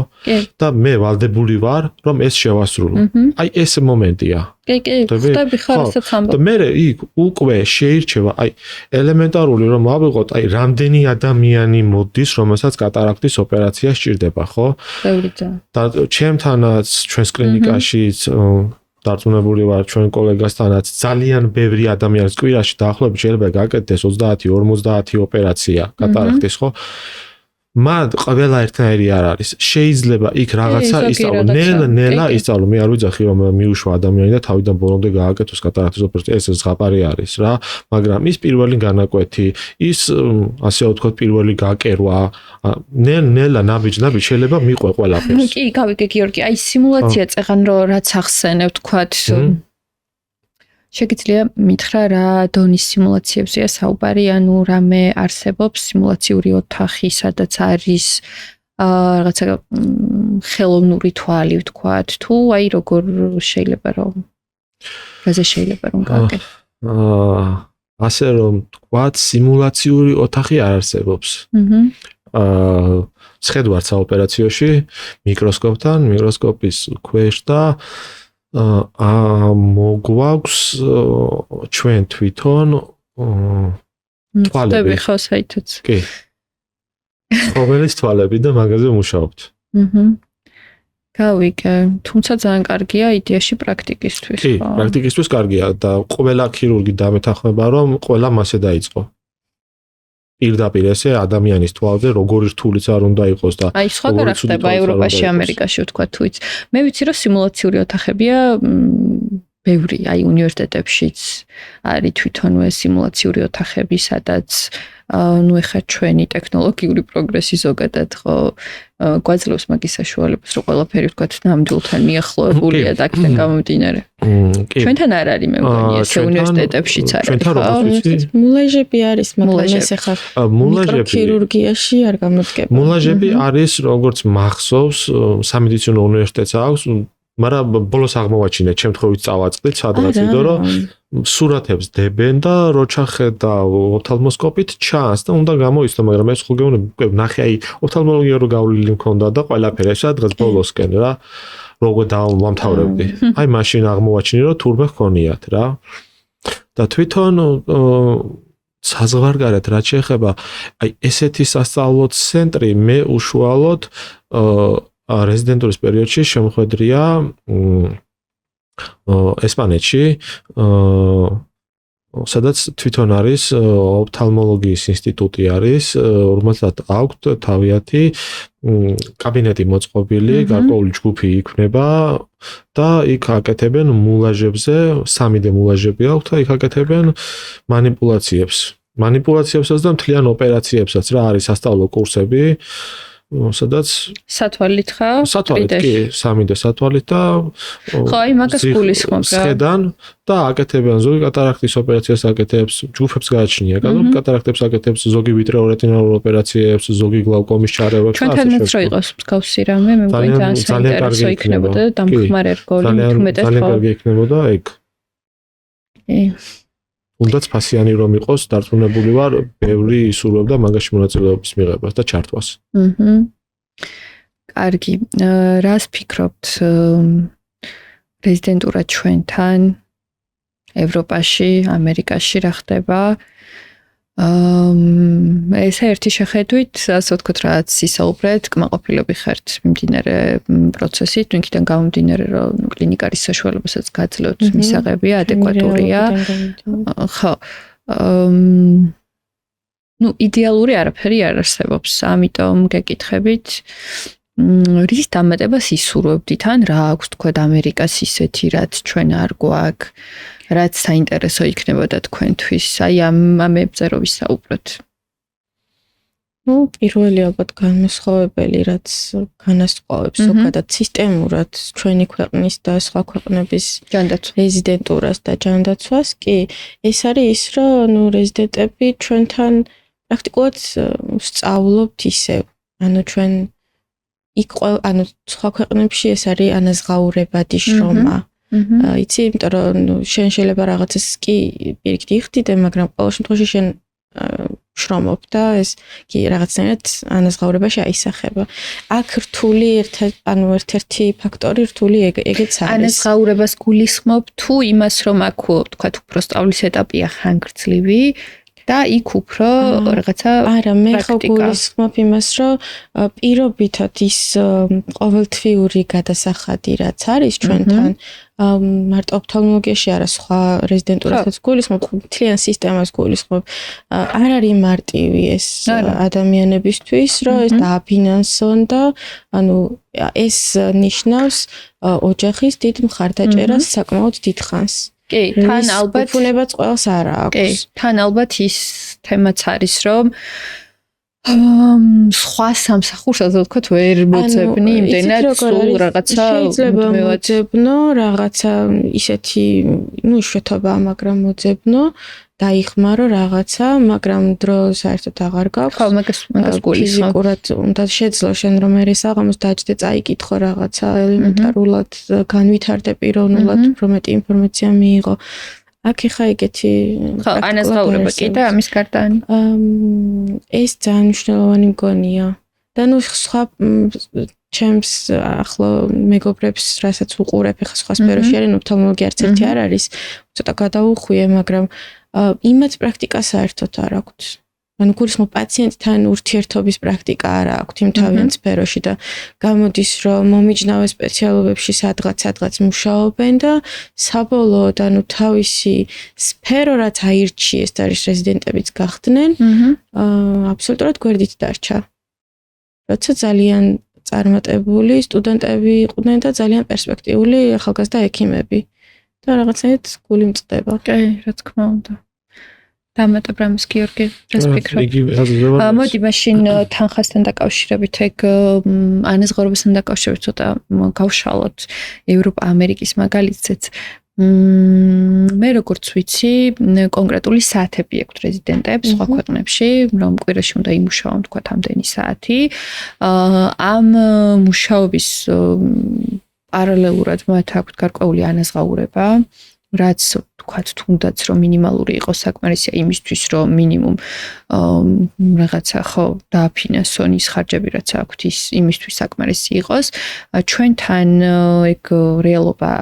C: და მე ვალდებული ვარ რომ ეს შევასრულო აი ეს მომენტია
A: კი ხვდები ხარ ასეც ამბობ
C: და მე იქ უკვე შეირჩევა აი ელემენტარული რომ ავიღოთ აი რამდენი ადამიანი მოდის რომელსაც კატარაქტის ოპერაცია სჭირდება ხო და ჩემთანაც ჩვენს კლინიკაში დარწმუნებული ვარ ჩვენ კოლეგასთანაც ძალიან ბევრი ადამიანის კვირაში დაახლოებით შეიძლება გაკეთდეს 30-50 ოპერაცია კატარაქტის ხო მან ყველა ერთნაირი არ არის შეიძლება იქ რაღაცა ისწავლო ნელა ისწავლო მე არ ვიძახი რომ მიუშვა ადამიანი და თავიდან ბოლომდე გააკეთოს კატარაქტის ოპერაცია ეს ზღაპარი არის რა მაგრამ ის პირველი განაკვეთი ის ასე ვთქვათ პირველი გაკერვა ნელა ნაბიჯ შეიძლება მიყვე ყველაფერს
A: კი გავიგე გიორგი აი სიმულაცია წეღან რომ რაც ახსენე ვთქვათ შეგიძლია მითხრა რა დონის სიმულაციებზეა საუბარი, ანუ რამე არსებობს სიმულაციური ოთახი, სადაც არის რაღაცა ხელოვნური თვალი ვთქვათ, თუ აი როგორ შეიძლება რომ რაზე შეიძლება რომ გააკეთო?
C: ასე რომ ვთქვათ, სიმულაციური ოთახი არ არსებობს. შეხედვართ საოპერაციოში მიკროსკოპთან, მიკროსკოპის ქვეშ და მოგვაქვს ჩვენ თვითონ თვალები
A: ხო საერთოდ
C: კი ყოველის თვალები და მაგაზე ვმუშაობთ
A: გავიგე თუმცა ძალიან კარგია იდეაში პრაქტიკისთვის
C: კი პრაქტიკისთვის კარგია და ყველა ქირურგი დამეთანხმება რომ ყველა მასე დაიწყო პირდაპირ ესე ადამიანის თვალზე როგორი რთულიც არ უნდა იყოს და
A: აი სხვა რა ხდება ევროპაში ამერიკაში ვთქვა თუ იცი მე ვიცი რომ სიმულაციური ოთახებია ბევრი აი უნივერსიტეტებშიც არის თვითონვე სიმულაციური ოთახები სადაც ну ეხა ჩვენი ტექნოლოგიური პროგრესი ზოგადად ხო გვაძლევს მაგის საშუალებას რომ ყველაფერი ვთქვათ ნამდვილთან მიახლოებულია და აქედან გამომდინარე ჩვენთან არ არის მე მგონი ესე უნივერსიტეტებშიც არის
B: მულაჟები არის მაგრამ ეს ეხა მიკროქირურგიაში არ გამოდგება
C: მულაჟები არის როგორც მახსოვს სამედიცინო უნივერსიტეტს აქვს მაგრამ ბოლოს აღმოვაჩინე ჩემთხოვით წავაწყდით სადღაც იმიტომ რომ სურათებს დებენ და რო ჩახედა ოფთალმოსკოპით ჩანს და უნდა გამოიცნო მაგრამ ეს ხო გეუბნები ნახე აი ოფთალმოლოგია რო გავლილი მქონდა და ყველაფერი სადღაც ბოლოსკენ რა როგორ დავამთავრებდი აი მაშინ აღმოვაჩინე რომ თურმე ჰქონიათ რა და თვითონ საზღვარგარეთ რაც შეეხება აი ესეთი სასწავლო ცენტრი მე უშუალოდ რეზიდენტურის პერიოდში შემოხვედრია ესპანეთში სადაც თვითონ არის ოფთალმოლოგიის ინსტიტუტი არის, რომელსაც აქვს თავიანთი კაბინეტი მოწყობილი, გარკვეული ჯგუფი იქმნება და იქ აკეთებენ მულაჟებზე, 3D მულაჟები აქვს და იქ აკეთებენ მანიპულაციებსაც და მთლიან ოპერაციებსაც რა არის სასწავლო კურსები, სადაც
A: სათვალით ხა?
C: სათვალით კი, 3D სათვალით და
A: ხო, აი მაგას გულისხმობ რა.
C: სხედან და აკეთებენ ზოგი კატარაქტის ოპერაციას აკეთებს, ჯგუფებს გააჩნია, კატარაქტებს აკეთებს, ზოგი ვიტრეორეტინალურ ოპერაციებს, ზოგი გლავკომის ჩარევებს.
A: ჩვენთანაც რო იყოს მსგავსი რამე, მე მგონი ძალიან საინტერესო იქნებოდა და დამხმარე რგოლი უმეტეს ხო.
C: ძალიან კარგი იქნებოდა ეგ. თუნდაც ფასიანი რომ იყოს, დარწმუნებული ვარ, ბევრი ისურვებდა მაგაში მონაწილეობის მიღებას და ჩართვას.
A: კარგი. რას ფიქრობთ რეზიდენტურა ჩვენთან ევროპაში, ამერიკაში რა ხდება? ესა ერთი შეხედვით, ასე ვთქვათ, რაც ისაუბრეთ, კმაყოფილები ხართ მიმდინარე პროცესით, ვინქიდან გამომდინარე, რომ კლინიკარის საშუალებასაც გაძლევთ, მისაღებია, ადეკვატურია. ხო. იდეალური არაფერი არ არსებობს, ამიტომ გეკითხებით, რის დამატებას ისურვებდით, ან რა აქვს თქვა ამერიკას ისეთი, რაც ჩვენ არ გვაქვს, რაც საინტერესო იქნებოდა თქვენთვის, აი ამ ამებზე რო ვისაუბროთ.
B: პირველი ალბათ განმასხვავებელი, რაც განასხვავებს ზოგადად სისტემურად ჩვენი ქვეყნის და სხვა ქვეყნების რეზიდენტურას და ჯანდაცვას, კი, ეს არის ის, რომ რეზიდენტები ჩვენთან პრაქტიკულად სწავლობთ ისევ. ჩვენ იქ სხვა ქვეყნებში ეს არის ანაზღაურებადი შრომა. იცი, იმიტომ რომ შენ შეიძლება რაღაცას კი პირიქით იხდიდე, მაგრამ ყოველ შემთხვევაში შენ შრომობ და ეს კი რაღაცნაირად ანაზღაურებაში აისახება. აქ რთული ერთ-ერთი ფაქტორი რთული ეგეც არის.
A: ანაზღაურებას გულისხმობ თუ იმას, რომ აქ ვთქვათ, უფრო სწავლის ეტაპია ხანგრძლივი და იქ უფრო რაღაცა
B: არა, მე ხო გულისხმობ იმას, რომ პირობითად ის ყოველთვიური გადასახადი რაც არის ჩვენთან მარტო ოფთალმოლოგიაში არა, სხვა რეზიდენტურასაც გულისხმობ, მთლიან სისტემას გულისხმობ. არ არის მარტივი ეს ადამიანებისთვის, რომ ეს დააფინანსონ და ეს ნიშნავს ოჯახის დიდ მხარდაჭერას საკმაოდ დიდ ხანს.
A: კი, თან ალბათ
B: ფუნებაც ყველას არ აქვს.
A: თან ალბათ ის თემაც არის, რომ სხვა სამსახურს ასე ვთქვათ, ვერ მოძებნი იმდენად სულ რაღაცა
B: შეიძლება მოძებნო, რაღაცა ისეთი, შვეთობაა, მაგრამ მოძებნო, დაიხმარო რაღაცა, მაგრამ დრო საერთოდ აღარ გაქვს.
A: ხო, მაგას გულისხმობ.
B: ფიზიკურად უნდა შეძლო შენ რომ ეს საღამოს დაჭდე, წაიკითხო რაღაცა ელემენტარულად, განვითარდე პიროვნულად, უფრო მეტი ინფორმაცია მიიღო. აქ ხა ეგეთი
A: ხო, ანაზღაურება კი და ამის გარდა
B: ეს ძალიან მნიშვნელოვანი მგონია. და სხვა ჩემს ახლო მეგობრებს, რასაც უყურებ, ხა სხვა სფეროში არის, ოფთალმოლოგია არც ერთი არ არის, ცოტა გადაუხვიე, მაგრამ იმათ პრაქტიკა საერთოდ არ აქვს. გულისხმობ პაციენტთან ურთიერთობის პრაქტიკა არ აქვს იმ თავიანთ სფეროში და გამოდის, რომ მომიჯნავე სპეციალობებში სადღაც მუშაობენ და საბოლოოდ თავისი სფერო რაც აირჩიეს და არის რეზიდენტებიც გახდნენ, აბსოლუტურად გვერდით დარჩა. როცა ძალიან წარმატებული სტუდენტები იყვნენ და ძალიან პერსპექტიული ახალგაზრდა ექიმები და რაღაცნაირად გული მწყდება.
A: კი, რა თქმა უნდა. დამატებ რამის გიორგი, რას ფიქრობ? მოდი მაშინ თანხასთან დაკავშირებით, ეგ ანაზღაურებასთან დაკავშირებით ცოტა გავშალოთ ევროპა, ამერიკის მაგალითზეც. მე როგორც ვიცი, კონკრეტული საათები აქვთ რეზიდენტებს სხვა ქვეყნებში, რომ კვირაში უნდა იმუშაონ, თქვათ, ამდენი საათი. ამ მუშაობის პარალელურად მათ აქვთ გარკვეული ანაზღაურება. რაც თქვათ თუნდაც რომ მინიმალური იყოს საკმარისია იმისთვის რომ მინიმუმ რაღაცა ხო დააფინანსონ ის ხარჯები რაც აქვთ ის იმისთვის საკმარისი იყოს ჩვენთან ეგ რეალობა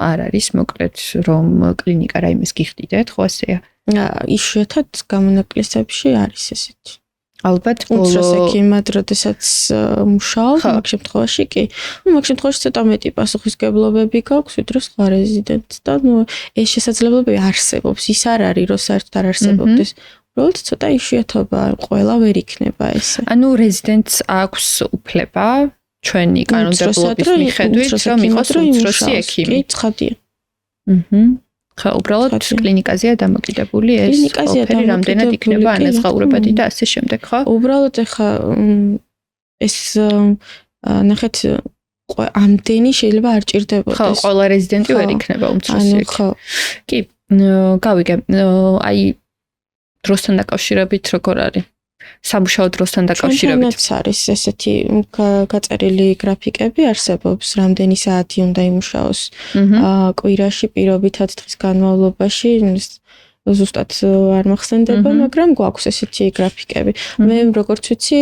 A: არ არის მოკლედ რომ კლინიკა რაიმეს გიხდიდეთ ხო ასეა
B: იშვიათად გამონაკლისებში არის ესეთი
A: ალბათ
B: უმცროს ექიმად როდესაც მუშაობ მაგ შემთხვევაში კი მაგ შემთხვევაში ცოტა მეტი პასუხისგებლობები გაქვს ვიდრე სხვა რეზიდენტს და ეს შესაძლებლობები არსებობს ის არ არის რომ საერთოდ არ არსებობდეს უბრალოდ ცოტა იშვიათობა ყველა ვერ იქნება ესე
A: ანუ რეზიდენტს აქვს უფლება ჩვენი კანონმდებლობის მიხედვით რომ იყოს უმცროსი ექიმი
B: კი ცხადია
A: ხა უბრალოდ კლინიკაზეა დამოკიდებული ეს ოფერი რამდენად იქნება ანაზღაურებადი და ასე შემდეგ ხო
B: უბრალოდ ეხა ეს ნახეთ ამდენი შეიძლება არ ჭირდებოდეს
A: ხო ყველა რეზიდენტი ვერ იქნება უმცროსი
B: ხო
A: კი გავიგე აი დროსთან დაკავშირებით როგორ არის სამუშაო დროსთან დაკავშირებით
B: ჩვენთანაც არის ესეთი გაწერილი გრაფიკები არსებობს რამდენი საათი უნდა იმუშაოს კვირაში პირობითად დღის განმავლობაში ზუსტად არ მახსენდება მაგრამ გვაქვს ესეთი გრაფიკები მე როგორც ვიცი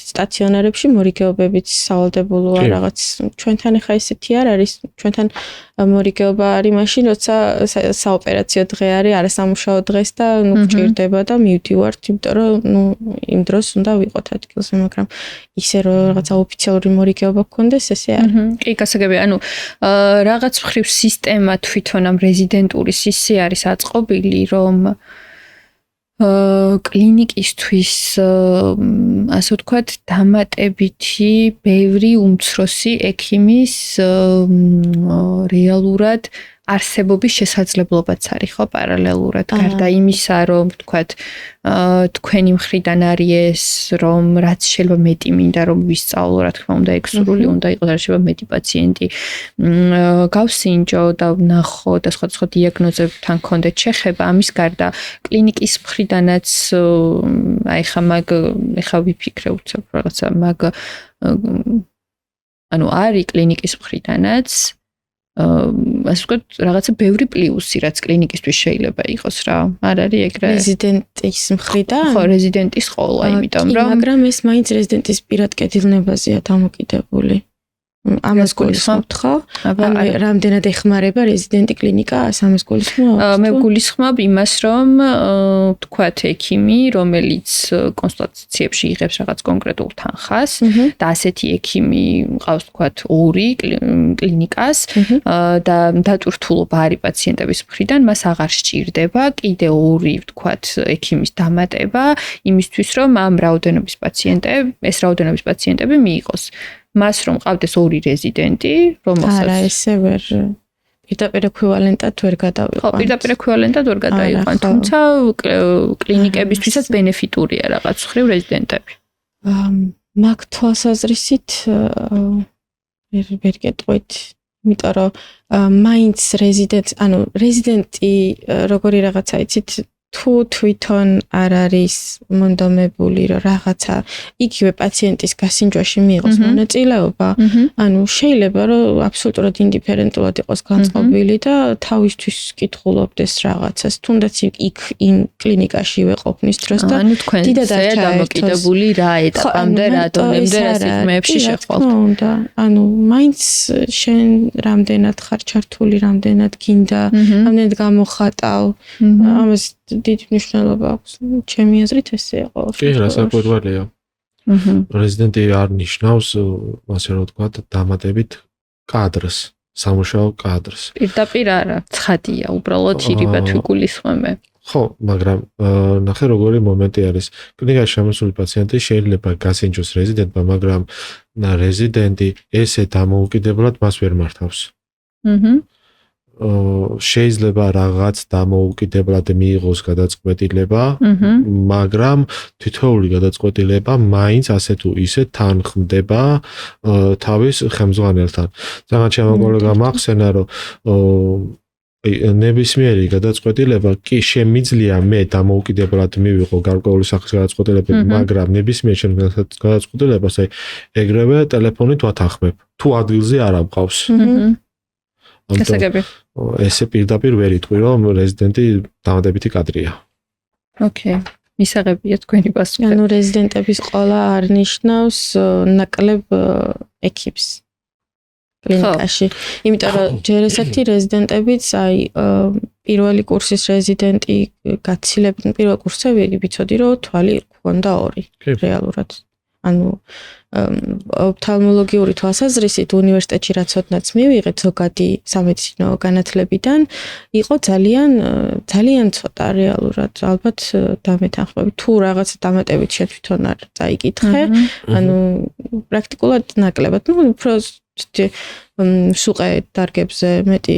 B: სტაციონარებში მორიგეობებით სავალდებულოა რაღაც ჩვენთან ახლა ესეთი არ არის ჩვენთან მორიგეობა არის მაშინ როცა საოპერაციო დღე არის არასამუშაო დღეს და გჭირდება და მივდივართ იმიტომ რომ იმ დროს უნდა ვიყოთ ადგილზე მაგრამ ისე რომ რაღაცა ოფიციალური მორიგეობა გქონდეს ესე არის
A: კი გასაგები ანუ რაღაც მხრივ სისტემა თვითონ ამ რეზიდენტურის ისე არის აწყობილი რომ კლინიკისთვის ასე ვთქვათ დამატებითი ბევრი უმცროსი ექიმის რეალურად არსებობის შესაძლებლობაც არის ხო პარალელურად გარდა იმისა რომ ვთქვათ თქვენი მხრიდან არის ეს რომ რაც შეიძლება მეტი მინდა რომ ვისწავლო რა თქმა უნდა ეგ სრული უნდა იყოს რა შეიძლება მეტი პაციენტი გავსინჯო და ვნახო და სხვადასხვა დიაგნოზებთან გქონდეთ შეხება ამის გარდა კლინიკის მხრიდანაც აი ხა ვიფიქრე უცებ რაღაცა მაგ ანუ არის კლინიკის მხრიდანაც ასე ვთქვათ რაღაცა ბევრი პლუსი რაც კლინიკისთვის შეიძლება იყოს რა არ არის ეგრე
B: რეზიდენტის მხრიდან
A: ხო რეზიდენტის ყოლა იმიტომ რომ
B: მაგრამ ეს მაინც რეზიდენტის პირად კეთილნებაზეა დამოკიდებული ამას გულისხმობთ ხო? ანუ რამდენად ეხმარება რეზიდენტი კლინიკას ამას გულისხმობთ?
A: მე გულისხმობ იმას რომ თქვათ ექიმი რომელიც კონსულტაციებში იღებს რაღაც კონკრეტულ თანხას და ასეთი ექიმი მყავს თქვათ ორი კლინიკას და დატვირთულობა არის პაციენტების მხრიდან მას აღარ სჭირდება კიდე ორი თქვათ ექიმის დამატება იმისთვის რომ ამ რაოდენობის პაციენტები მიიღოს მას რომ ყავდეს ორი რეზიდენტი, რომელსაც
B: არა, ესე ვერ პირდაპირ ეკვივალენტად ვერ გადავიყვანთ.
A: ხო, პირდაპირ ეკვივალენტად ვერ გადავიყვანთ, თუმცა კლინიკებისთვისაც ბენეფიტურია რაღაც ხრივ რეზიდენტები.
B: მაგ თვალსაზრისით ვერ გეტყვით, იმიტომ რომ მაინც რეზიდენტი როგორი რაღაცა იცით თუ თვითონ არ არის მონდომებული რომ რაღაცა იგივე პაციენტის გასინჯვაში მიიღოს მონაწილეობა, ანუ შეიძლება რომ აბსოლუტურად ინდიფერენტულად იყოს განწყობილი და თავისთვის კითხულობდეს რაღაცას, თუნდაც იქ იმ კლინიკაშივე ყოფნის დროს და
A: დიდად არ დამოკიდებული რა ეტაპამდე, რა დონემდე, რა სიღრმეებში შეხვალთ.
B: ანუ მაინც შენ რამდენად ხარ ჩართული, რამდენად გინდა, რამდენად გამოხატავ, ამას დიდი მნიშვნელობა აქვს. ჩემი აზრით ესე იყო.
C: კი, რასაკვირველია. რეზიდენტი არ ნიშნავს, ასე რომ ვთქვათ, დამატებით კადრს, სამუშაო კადრს.
A: პირდაპირ არა, ცხადია, უბრალოდ ირიბად ვიგულისხმებ.
C: ხო, მაგრამ ნახე როგორი მომენტი არის. კლინიკაში შემოსული პაციენტი შეიძლება გასინჯოს რეზიდენტმა, მაგრამ რეზიდენტი ესე დამოუკიდებლად მას ვერ მართავს. შეიძლება რაღაც დამოუკიდებლად მიიღოს გადაწყვეტილება, მაგრამ თითოეული გადაწყვეტილება მაინც ასე თუ ისე თანხმდება თავის ხელმძღვანელთან. ძალიან შემოგულება მახსენა, რომ ნებისმიერი გადაწყვეტილება კი შემიძლია მე დამოუკიდებლად მივიღო გარკვეული სახის გადაწყვეტილებები, მაგრამ ნებისმიერ გადაწყვეტილებას აი ეგრევე ტელეფონით ვათანხმებ, თუ ადგილზე არ ამყავს.
A: გასაგები.
C: ესე პირდაპირ ვერ იტყვი, რომ რეზიდენტი დამატებითი კადრია.
A: ოკეი. მისაღებია თქვენი პასუხი.
B: ანუ რეზიდენტების ყოლა არ ნიშნავს ნაკლებ ექიპს კლინიკაში. იმიტომ რომ ჯერ ესეთი რეზიდენტებიც აი პირველი კურსის რეზიდენტი გაცილებდნენ პირველ კურსზე ვიცოდი რომ თვალი ჰქონდა 2 რეალურად. ანუ ოფთალმოლოგიური თვალსაზრისით უნივერსიტეტში რაც ოდნაც მივიღეთ ზოგადი სამედიცინო განათლებიდან იყო ძალიან ცოტა რეალურად ალბათ დამეთანხმები თუ რაღაცა დამატებით შე თვითონ არ წაიკითხე ანუ პრაქტიკულად ნაკლებად ნუ უფრო სუყე დარგებზე მეტი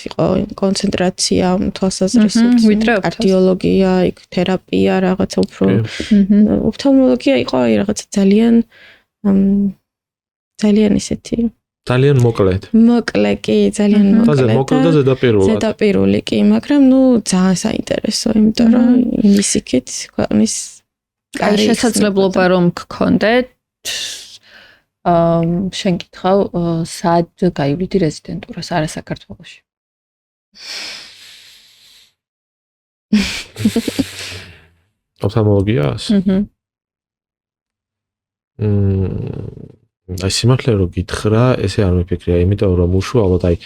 B: იყო კონცენტრაცია თვალსაზრისით კარდიოლოგია იქ თერაპია რაღაცა უფრო ოფთალმოლოგია იყო აი რაღაცა ძალიან ისეთი
C: ძალიან მოკლედ
B: კი ძალიან
C: მოკლედ და
B: ზედაპირული კი მაგრამ ნუ ძალიან საინტერესო იმიტომ რომ იმის იქით ქვეყნის
A: კარი შესაძლებლობა რომ გქონდეთ შენ გითხავ სად გაივლიდი რეზიდენტურას არა საქართველოში
C: ოფთალმოლოგიას აი სიმართლე რომ გითხრა ესე არ მიფიქრია იმიტომ რომ უშუალოდ აი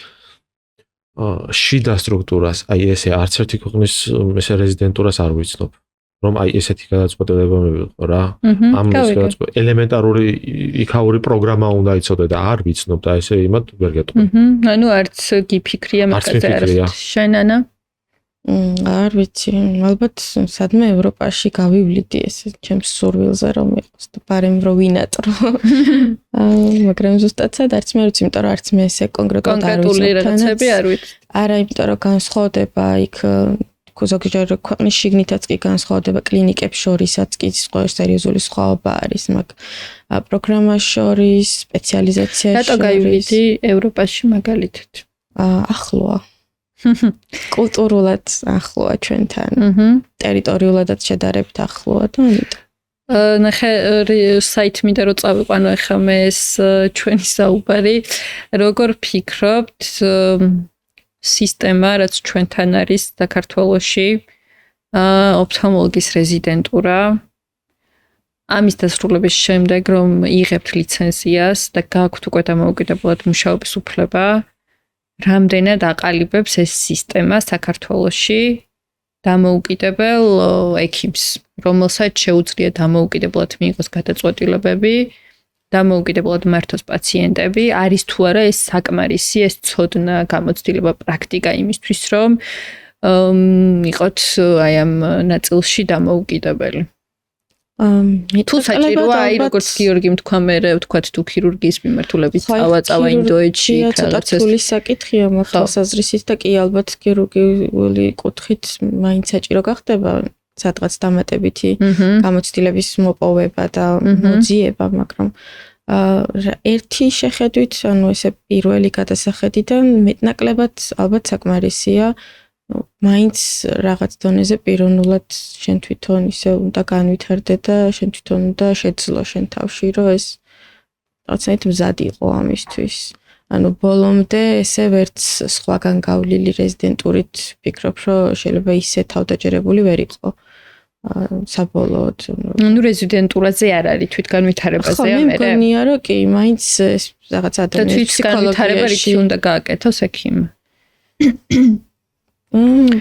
C: შიდა სტრუქტურას აი ესე არც ერთი ქვეყნის ესე რეზიდენტურას არ ვიცნობ რომ აი ესეთი გადაწყვეტილება მივიღო რა ამ ელემენტარული იქაური პროგრამა უნდა იცოდე და არ ვიცნობ და ესე იმათ ვერ გეტყვი
A: ანუ არც გიფიქრია მაგაზე არ შენანა
B: არ ვიცი ალბათ სადმე ევროპაში გავივლიდი ესე ჩემს სურვილზე რომ იყოს და პარემ რო ვინატრო მაგრამ ზუსტად სად არც მე ვიცი იმიტომ რომ არც მე ესე კონკრეტული
A: რაღაცები არ ვიცი
B: არა იმიტომ რომ განსხვავდება იქ ზოგჯერ ქვეყნის შიგნითაც კი განსხვავდება კლინიკებს შორისაც კი სერიოზული სხვაობა არის მაგ პროგრამას შორის სპეციალიზაციაში
A: რატო გაივლიდი ევროპაში მაგალითად
B: ახლოა კულტურულად ახლოა ჩვენთან ტერიტორიულადაც შედარებით ახლოა და ამიტომ
A: ნახე საით მინდა რომ წავიყვანო ახლა მე ეს ჩვენი საუბარი როგორ ფიქრობთ სისტემა რაც ჩვენთან არის საქართველოში ოფთალმოლოგის რეზიდენტურა ამის დასრულების შემდეგ რომ იღებთ ლიცენზიას და გაქვთ უკვე დამოუკიდებლად მუშაობის უფლება რამდენად აყალიბებს ეს სისტემა საქართველოში დამოუკიდებელ ექიმს რომელსაც შეუძლია დამოუკიდებლად მიიღოს გადაწყვეტილებები დამოუკიდებლად მართოს პაციენტები არის თუ არა ეს საკმარისი ეს ცოდნა გამოცდილება პრაქტიკა იმისთვის რომ იყოთ აი ამ ნაწილში დამოუკიდებელი თუ საჭიროა აი როგორც გიორგიმ თქვა მე ვთქვათ თუ ქირურგიის მიმართულებით წავა ინდოეთში
B: ცოტა თული საკითხია მოხალხაზრისით და კი ალბათ ქირურგიული კუთხით მაინც საჭირო გახდება სადღაც დამატებითი გამოცდილების მოპოვება და მოძიება მაგრამ ერთი შეხედვით ანუ ესე პირველი გადასახედიდან მეტნაკლებად ალბათ საკმარისია მაინც რაღაც დონეზე პიროვნულად შენ თვითონ ისე უნდა განვითარდე და შენ თვითონ უნდა შეძლო შენ თავში რომ ეს რაღაცნაირად მზად იყო ამისთვის ანუ ბოლომდე ესე ვერც სხვაგან გავლილი რეზიდენტურით ფიქრობ რომ შეიძლება ისე თავდაჯერებული ვერ იყო საბოლოოდ
A: ნუ რეზიდენტურაზე არ არის თვითგანვითარებაზე
B: მე მგონია რომ კი მაინც რაღაც ადამიანის
A: ფსიქოლოგიაში უნდა გააკეთოს ექიმი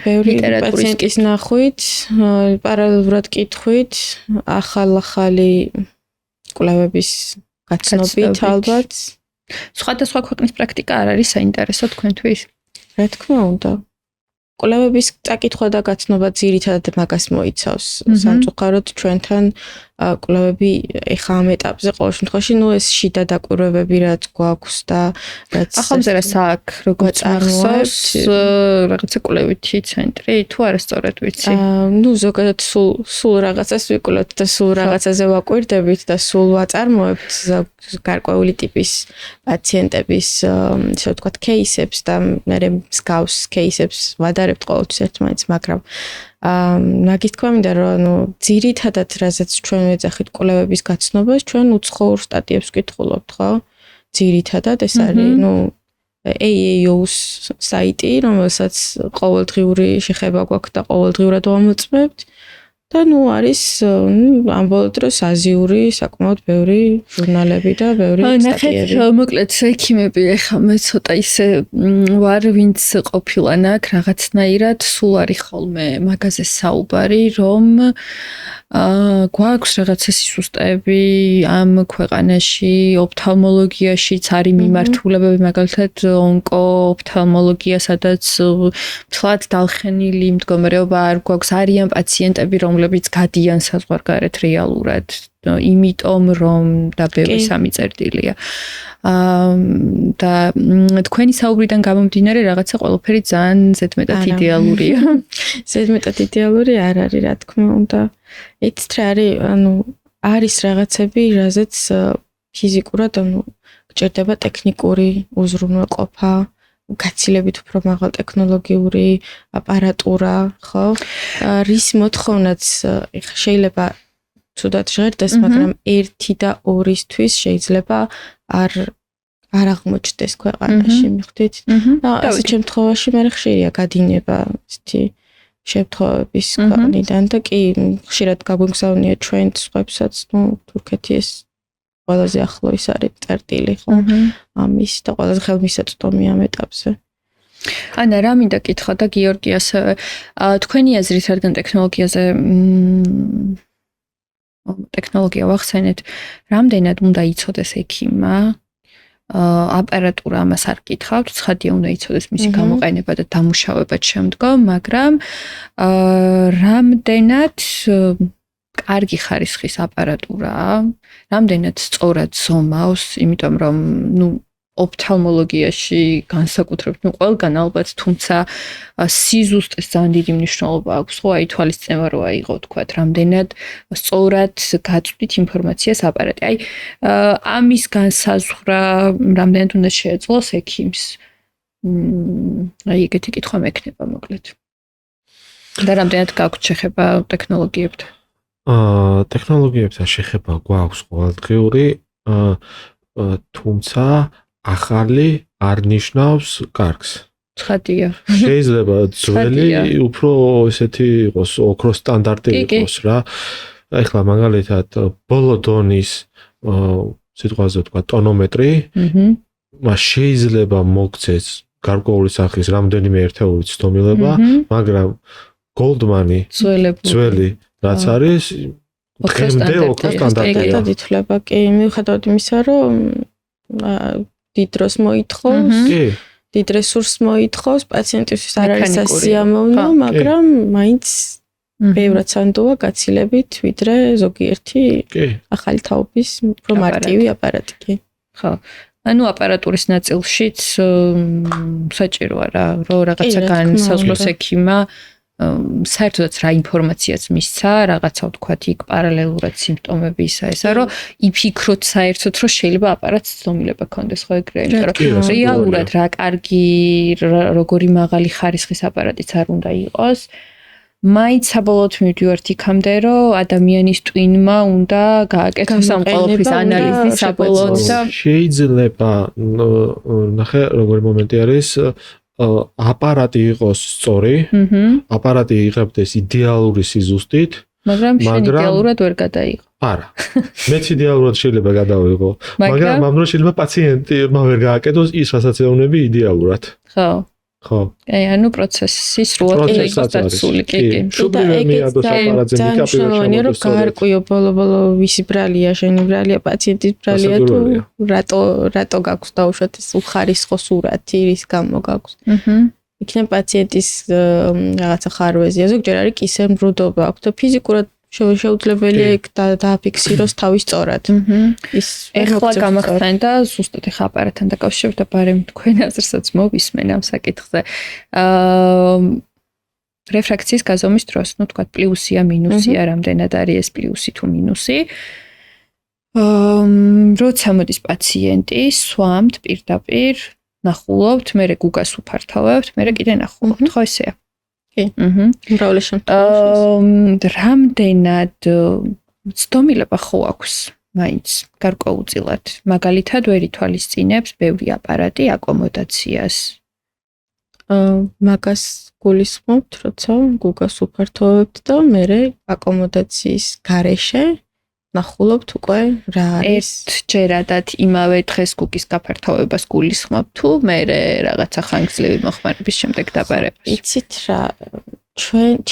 B: ბევრი პაციენტის ნახვით პარალელურად კითხვით ახალი კვლევების გაცნობით ალბათ
A: სხვადასხვა ქვეყნის პრაქტიკა არ არის საინტერესო თქვენთვის
B: რა თქმა უნდა კვლევების წაკითხვა და გაცნობა ძირითადად მაგას მოიცავს სამწუხაროდ ჩვენთან კვლევები ეხა ამ ეტაპზე ყოველ შემთხვევაში ნუ ეს შიდა დაკვირვებები რაც გვაქვს და რაც
A: ახალმზე რა საქმე როგორც ახსოვს რაღაცა კვლევითი ცენტრი თუ არასწორად ვიცი
B: ნუ ზოგადად სულ რაღაცას ვიკვლევთ და სულ რაღაცაზე ვაკვირდებით და სულ ვაწარმოებთ გარკვეული ტიპის პაციენტების ისე ვთქვათ кейსებს და მე მსგავს кейსებს ვადარებთ ყოველთვის ერთმანეთს მაგრამ მაგის თქვა მინდა რომ ანუ ძირითადად რაზეც ჩვენ ვეძახით კვლევების გაცნობას ჩვენ უცხოურ სტატიებს ვკითხულობთ ხო ძირითადად ეს არის ნუ AAO-ს საიტი, რომელსაც ყოველდღიური შეხება გვაქვს და ყოველდღიურად ვამოწმებთ. და არის ამ ბოლო დროს აზიური საკმაოდ ბევრი ჟურნალები და ბევრი სტატიები.
A: ნახეთ, მოკლედ ექიმები ახლა მე ცოტა ისე ვარ, ვინც ყოფილან აქ რაღაცნაირად სულ არის ხოლმე მაგაზე საუბარი, რომ გვაქვს რაღაცა სისუსტეები ამ ქვეყანაში, ოფთალმოლოგიაშიც არის მიმართულებები, მაგალითად ონკო-ოფთალმოლოგია, სადაც მთლად დალხენილი მდგომარეობა არ გვაქვს, არიან პაციენტები, რომლებიც გადიან საზღვარგარეთ რეალურად, იმიტომ რომ და ბევრი სამიწერდილია. და თქვენი საუბრიდან გამომდინარე რაღაცა ყველაფერი ძალიან ზედმეტად იდეალურია.
B: ზედმეტად იდეალური არ არის, რა თქმა უნდა. იცით რა არის რაღაცები, რაზეც ფიზიკურად გჭირდება ტექნიკური უზრუნველყოფა, გაცილებით უფრო მაღალ ტექნოლოგიური აპარატურა, ხო? რის მოთხოვნაც შეიძლება ცუდად ჟღერდეს, მაგრამ 1 და 2-ისთვის შეიძლება არ აღმოჩნდეს ქვეყანაში, მიხვდით? და ასეთ შემთხვევაში მე ხშირია გადინება ისეთი შემთხვევების ქვეყნიდან და კი ხშირად გაგვიგზავნია ჩვენ სხვებსაც, თურქეთი ეს ყველაზე ახლო ის არის წერტილი, ხო? ამის და ყველაზე ხელმისაწვდომი ამ ეტაპზე.
A: ანა, რა მინდა კითხა და გიორგი ასევე, თქვენი აზრით რადგან ტექნოლოგია ვახსენეთ, რამდენად უნდა იცოდეს ექიმმა? აპარატურა ამას არ გითხავთ, ცხადია უნდა იცოდეს მისი გამოყენება და დამუშავება შემდგომ, მაგრამ რამდენად კარგი ხარისხის აპარატურაა, რამდენად სწორად ზომავს, იმიტომ რომ ოფთალმოლოგიაში განსაკუთრებით ყველგან ალბათ, თუმცა სიზუსტეს ძალიან დიდი მნიშვნელობა აქვს, ხო, აი თვალისწინება რო აიღო, თქვათ, რამდენად სწორად გაწვდით ინფორმაციას აპარატი. აი ამის განსაზღვრა რამდენად უნდა შეეძლოს ექიმს. აი ეგეთი კითხვა მექნება მოკლედ. და რამდენად გაქვთ შეხება ტექნოლოგიებთან?
C: ტექნოლოგიებთან შეხება გვაქვს ყოველდღიური, თუმცა ახალი არ ნიშნავს კარგს.
A: ცხადია.
C: შეიძლება ძველი უფრო ესეთი იყოს, ოქროს სტანდარტი იყოს რა. ეხლა მაგალითად ბოლო დონის სიტყვაზე თქვა ტონომეტრი, მას შეიძლება მოგცეს გარკვეული სახის რამდენიმე ერთეული ცდომილება, მაგრამ Goldman-ი ძველი რაც არის დღემდე ოქროს სტანდარტია.
B: ითვლება კი, მიუხედავად იმისა, რომ დიდ დროს მოითხოვს, დიდ რესურსს მოითხოვს, პაციენტისთვის არ არის სასიამოვნო, მაგრამ მაინც ბევრად სანდოა გაცილებით, ვიდრე ზოგიერთი ახალი თაობის უფრო მარტივი აპარატი კი.
A: ხო. ანუ აპარატურის ნაწილშიც საჭიროა რა, რომ რაღაცა განსაზღვროს ექიმმა საერთოდაც რა ინფორმაციაც მისცა, რაღაცა ვთქვათ იქ პარალელურად სიმპტომები ისა ესა, რომ იფიქროთ საერთოდ, რომ შეიძლება აპარატს ცდომილება ქონდეს, ხო ეგრეა, იმიტომ რომ რეალურად რა კარგი, როგორი მაღალი ხარისხის აპარატიც არ უნდა იყოს. მაინც საბოლოოდ მივდივართ იქამდე, რომ ადამიანის ტვინმა უნდა გააკეთოს ამ ყველაფრის ანალიზი საბოლოოდ და
C: შეიძლება ნახე როგორი მომენტი არის აპარატი იყოს სწორი, აპარატი იღებდეს იდეალური სიზუსტით,
A: მაგრამ შენ იდეალურად ვერ გადაიღო.
C: არა. მეც იდეალურად შეიძლება გადავიღო, მაგრამ ამ დროს შეიძლება პაციენტმა ვერ გააკეთოს ის, რასაც ეუბნები იდეალურად.
A: ხო.
C: ხო.
A: აი, ანუ პროცესი სრულად იყოს დაცული, კი.
C: და ეგეც
B: ძალიან რომ გაარკვიო ბოლო-ბოლო ვისი ბრალია, შენი ბრალია, პაციენტის ბრალია თუ რატო გაქვს დაუშვათ ეს უხარისხო სურათი, რის გამო გაქვს. იქნებ პაციენტის რაღაცა ხარვეზია, ზოგჯერ არის კისერ მრუდობა აქვს და ფიზიკურად შეუძლებელია იქ დააფიქსიროს თავის სწორად. ის
A: ეხლა გამახსენდა ზუსტად ეხა აპარატთან დაკავშირებით და ბარემ თქვენ აზრსაც მოვისმენ ამ საკითხზე. რეფრაქციის გაზომვის დროს, ну თქვა პლუსია, მინუსია, რამდენად არის ეს პლუსი თუ მინუსი. როცა მოდის პაციენტი, სვამთ პირდაპირ, ნახულობთ, მერე გუგას უფართავებთ, მერე კიდე ნახულობთ, ხო ესეა?
B: მრავალი შემთხვევაში
A: რამდენად ცდომილება ხო აქვს მაინც გარკვეულწილად. მაგალითად, ვერ ითვალისწინებს ბევრი აპარატი აკომოდაციას.
B: მაგას გულისხმობთ, როცა გუგას უფართოვებთ და მე აკომოდაციის გარეშე ნახულობთ უკვე რა არის.
A: ერთჯერადად იმავე დღეს გუგის გაფართოვებას გულისხმობ თუ მე რაღაცა ხანგრძლივი მოხმარების შემდეგ დაბარებას.
B: იცით რა,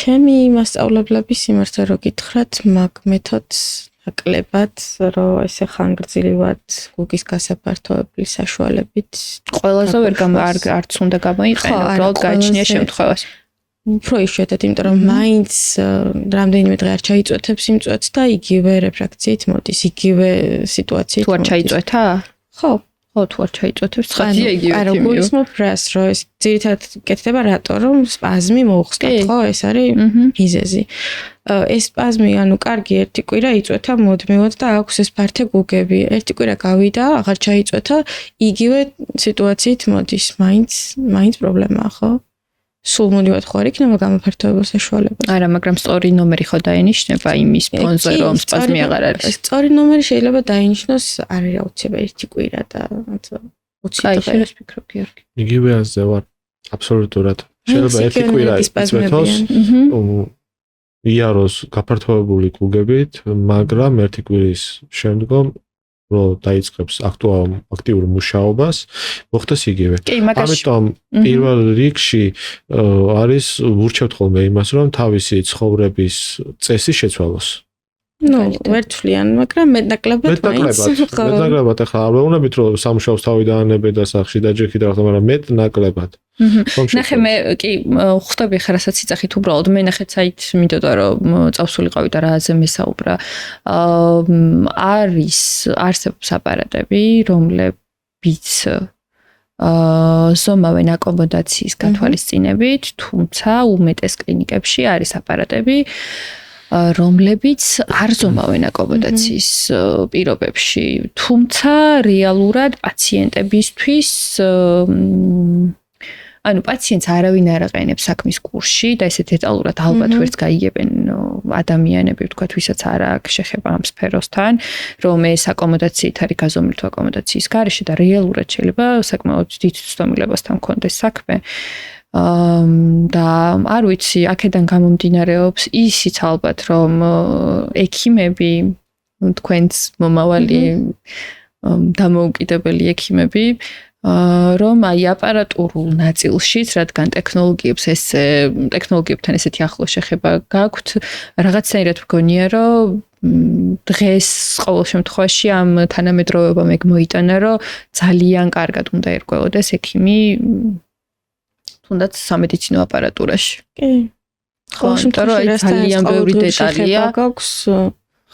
B: ჩემი მასწავლებლების იმართა რო გითხრათ, მაგ მეთოდს აკლებად, რომ ესე ხანგრძლივად გუგის გასაფართოებლის საშუალებით
A: ყველაზე არც უნდა გამოიყენო, უბრალოდ გააჩნია შემთხვევას.
B: უფრო იშვიათად, იმიტომ რომ მაინც რამდენიმე დღე არ ჩაიწვეთებს იმ წვეთს და იგივე რეფრაქციით მოდის, იგივე სიტუაციით
A: თუ არ ჩაიწვეთა?
B: ხო,
A: თუ არ ჩაიწვეთებს, ხათია იგივე
B: არა, გულისხმობ რას, რომ ეს ძირითადად კეთდება რატო, რომ სპაზმი მოუხსნათ, ხო, ეს არის მიზეზი. ეს სპაზმი, ანუ კარგი ერთი კვირა იწვეთა მუდმივად და აქვს ეს ფართე გუგები. ერთი კვირა გავიდა, აღარ ჩაიწვეთა, იგივე სიტუაციით მოდის, მაინც პრობლემაა, ხო? სულ მუდმივად ხო არ იქნება გამაფართოების საშუალება.
A: არა, მაგრამ სწორი ნომერი ხო დაენიშნება იმის ფონზე, რომ სპაზმი აღარ არის.
B: სწორი ნომერი შეიძლება დაინიშნოს, არ არის აუცილებელი ერთი კვირა და 20 დღე.
A: აი, ვფიქრობ, გიორგი.
C: იგივე ასე ვარ, აბსოლუტურად. შეიძლება ერთი კვირა იწვეთოს, იაროს გაფართოებული გუგებით, მაგრამ ერთი კვირის შემდგომ რომ დაიწყებს აქტიურ მუშაობას, მოხდეს იგივე. ამიტომ პირველ რიგში არის ვურჩევთ ხოლმე იმას, რომ თავისი ცხოვრების წესი შეცვალოს.
B: ვერცვლიან, მაგრამ მეტნაკლებად
C: მეტნაკლებად ახლა არ ვეუბნებით, რომ სამუშაოს თავი დაანებე და სახში დაჯექი და ახლა, მაგრამ მეტნაკლებად.
A: ნახე მე კი ხვდები ხა რასაც იცახით უბრალოდ მე ნახეთ საით მინდოდა რომ წავსულიყავი და რააზე მესაუბრა არსებობს აპარატები რომლებიც ზომავენ აკომოდაციის გათვალისწინებით თუმცა უმეტეს კლინიკებში არის აპარატები რომლებიც არ ზომავენ აკომოდაციის პირობებში თუმცა რეალურად პაციენტებისთვის ანუ პაციენტს არავინ არ აყენებს საქმის კურსში და ესე დეტალურად ალბათ ვერც გაიგებენ ადამიანები ვთქვათ ვისაც არ აქვს შეხება ამ სფეროსთან რომ ეს აკომოდაციით არის გაზომილი თუ აკომოდაციის გარეშე და რეალურად შეიძლება საკმაოდ დიდ ცდომილებასთან კონდეს საქმე და არ ვიცი აქედან გამომდინარეობს ისიც ალბათ რომ ექიმები თქვენს მომავალი დამოუკიდებელი ექიმები რომ აი აპარატურულ ნაწილშიც, რადგან ტექნოლოგიებთან ესეთი ახლო შეხება გაქვთ, რაღაცნაირად მგონია, რომ დღეს ყოველ შემთხვევაში ამ თანამედროვეობამ ეგ მოიტანა, რომ ძალიან კარგად უნდა ერკვეოდეს ექიმი თუნდაც სამედიცინო აპარატურაში.
B: კი.
A: ხო, შემთხვევაში ძალიან ბევრი დეტალია.
B: გაქვს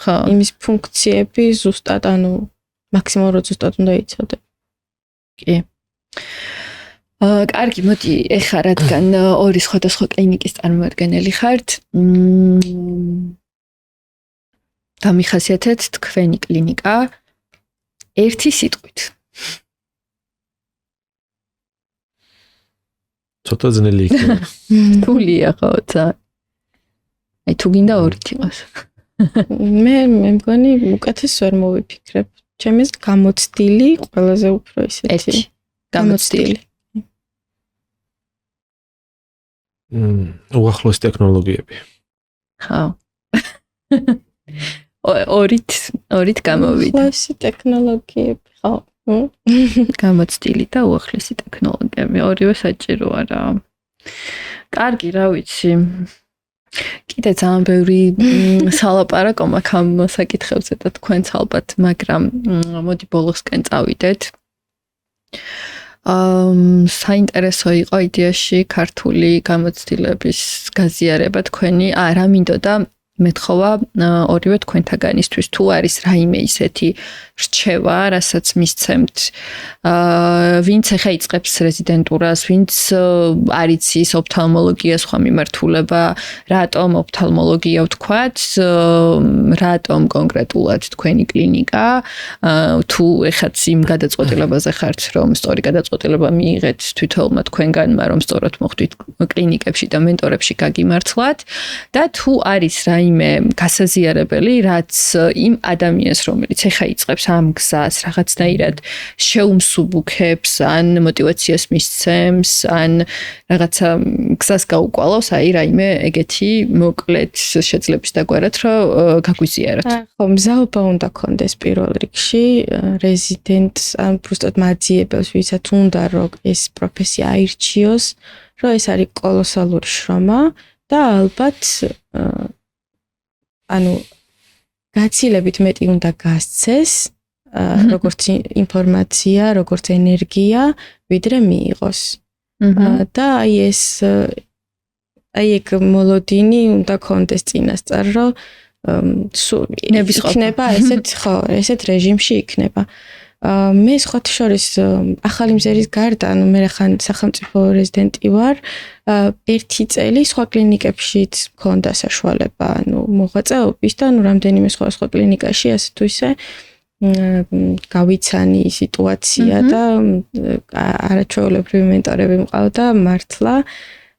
B: ხო, იმის ფუნქციები ზუსტად, ანუ მაქსიმალურად ზუსტად უნდა იცოდე.
A: კი. კარგი, მოდი, ეხლა რადგან ორი სხვადასხვა კლინიკის წარმომადგენელი ხართ, დამიხასიათეთ თქვენი კლინიკა ერთი სიტყვით.
C: ცოტა ძნელი იქნება.
A: თულია ხო, ცა. აი თუ გინდა ორით იყოს.
B: მე მგონი უკეთეს ვერ მოვიფიქრებ. ჩემს გამოცდილი ყველაზე უფრო ისეთი
A: გამოცდილი.
C: უახლოესი ტექნოლოგიები.
A: ხო. ორით გამოვიდა.
B: უახლოესი ტექნოლოგიები, ხო.
A: გამოცდილი და უახლოესი ტექნოლოგიები, ორივე საჭიროა რა. კარგი, რა ვიცი. კიდე ძალიან ბევრი სალაპარაკო მაქვს ამ საკითხებზე და თქვენც ალბათ, მაგრამ მოდი ბოლოსკენ წავიდეთ. საინტერესო იყო იდეაში ქართული გამოცდილების გაზიარება თქვენი. რა მინდოდა მეთხოვა ორივე თქვენთაგანისთვის თუ არის რაიმე ისეთი რჩევა, რასაც მისცემთ, ვინც ახლა იწყებს რეზიდენტურას, ვინც არ იცის ოფთალმოლოგია სხვა მიმართულება, რატომ ოფთალმოლოგია ვთქვათ, რატომ კონკრეტულად თქვენი კლინიკა, თუ ეხაც იმ გადაწყვეტილებაზე ხართ, რომ სწორი გადაწყვეტილება მიიღეთ თვითონმა თქვენგანმა, რომ სწორად მოხვდით კლინიკებში და მენტორებში გაგიმართლათ და თუ არის რაიმე რაიმე გასაზიარებელი, რაც იმ ადამიანს, რომელიც ეხა იწყებს ამ გზას, რაღაცნაირად შეუმსუბუქებს, ან მოტივაციას მისცემს, ან რაღაცა გზას გაუკვალავს, აი რაიმე ეგეთი მოკლედ შეძლებს დაგვარად, რომ გაგვიზიაროთ.
B: ხო, მზაობა უნდა კონდეს პირველ რიგში რეზიდენტს, ან უბრალოდ მაძიებელს, ვისაც უნდა რომ ეს პროფესია აირჩიოს, რომ ეს არის კოლოსალური შრომა და ალბათ ანუ გაცილებით მეტი უნდა გასცეს, როგორც ინფორმაცია, როგორც ენერგია, ვიდრე მიიღოს. და აი ეს ეგ მოლოდინი უნდა კონდეს წინასწარ, რომ იქნება ესეთ რეჟიმში იქნება. მე სხვათა შორის ახალი მზერის გარდა, ანუ მე ხან სახელმწიფო რეზიდენტი ვარ, ერთი წელი სხვა კლინიკებშიც მქონდა საშუალება, ანუ მოღვაწეობის და რამდენიმე სხვა კლინიკაში ასე თუ ისე გავიცანი სიტუაცია და არაჩვეულებრივი მენტორები მყავდა მართლა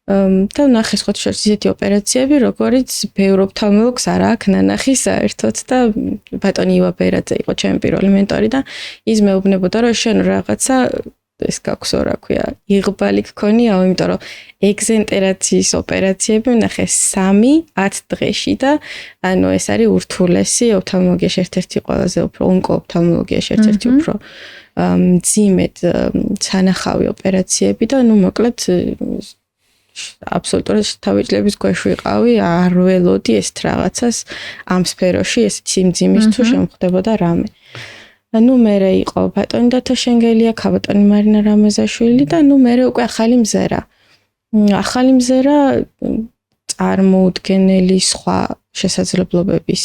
B: და ნახე სხვა შორის ისეთი ოპერაციები, როგორც ბევრ ოფთალმოლოგს არ აქვს ნანახი საერთოდ და ბატონი ივა ბერაძე იყო ჩემი პირველი მენტორი და ის მეუბნებოდა, რომ შენ რაღაცა ეს გაქვს რა ქვია, იღბალი გქონიაო, იმიტომ რომ ეგზენტერაციის ოპერაციები ნახე 3-10 დღეში და ანუ ეს არის ურთულესი ოფთალმოლოგიაში ერთ-ერთი ყველაზე უფრო ონკოოფთალმოლოგიაში ერთ-ერთი უფრო მძიმედ სანახავი ოპერაციები და ნუ მოკლედ აბსოლუტურად თავიჭლების ქვეშ ვიყავი, არ ველოდი ეს რაღაცას ამ სფეროში, ეს სიმძიმის თუ შემხდებოდა რამე. ნუ მერე იყო ბატონი დათა შენგელია, ქაბატონი მარინა რამაზაშვილი და ნუ მერე უკვე ახალი მზერა. ახალი მზერა წარმოუდგენელი სხვა შესაძლებლობების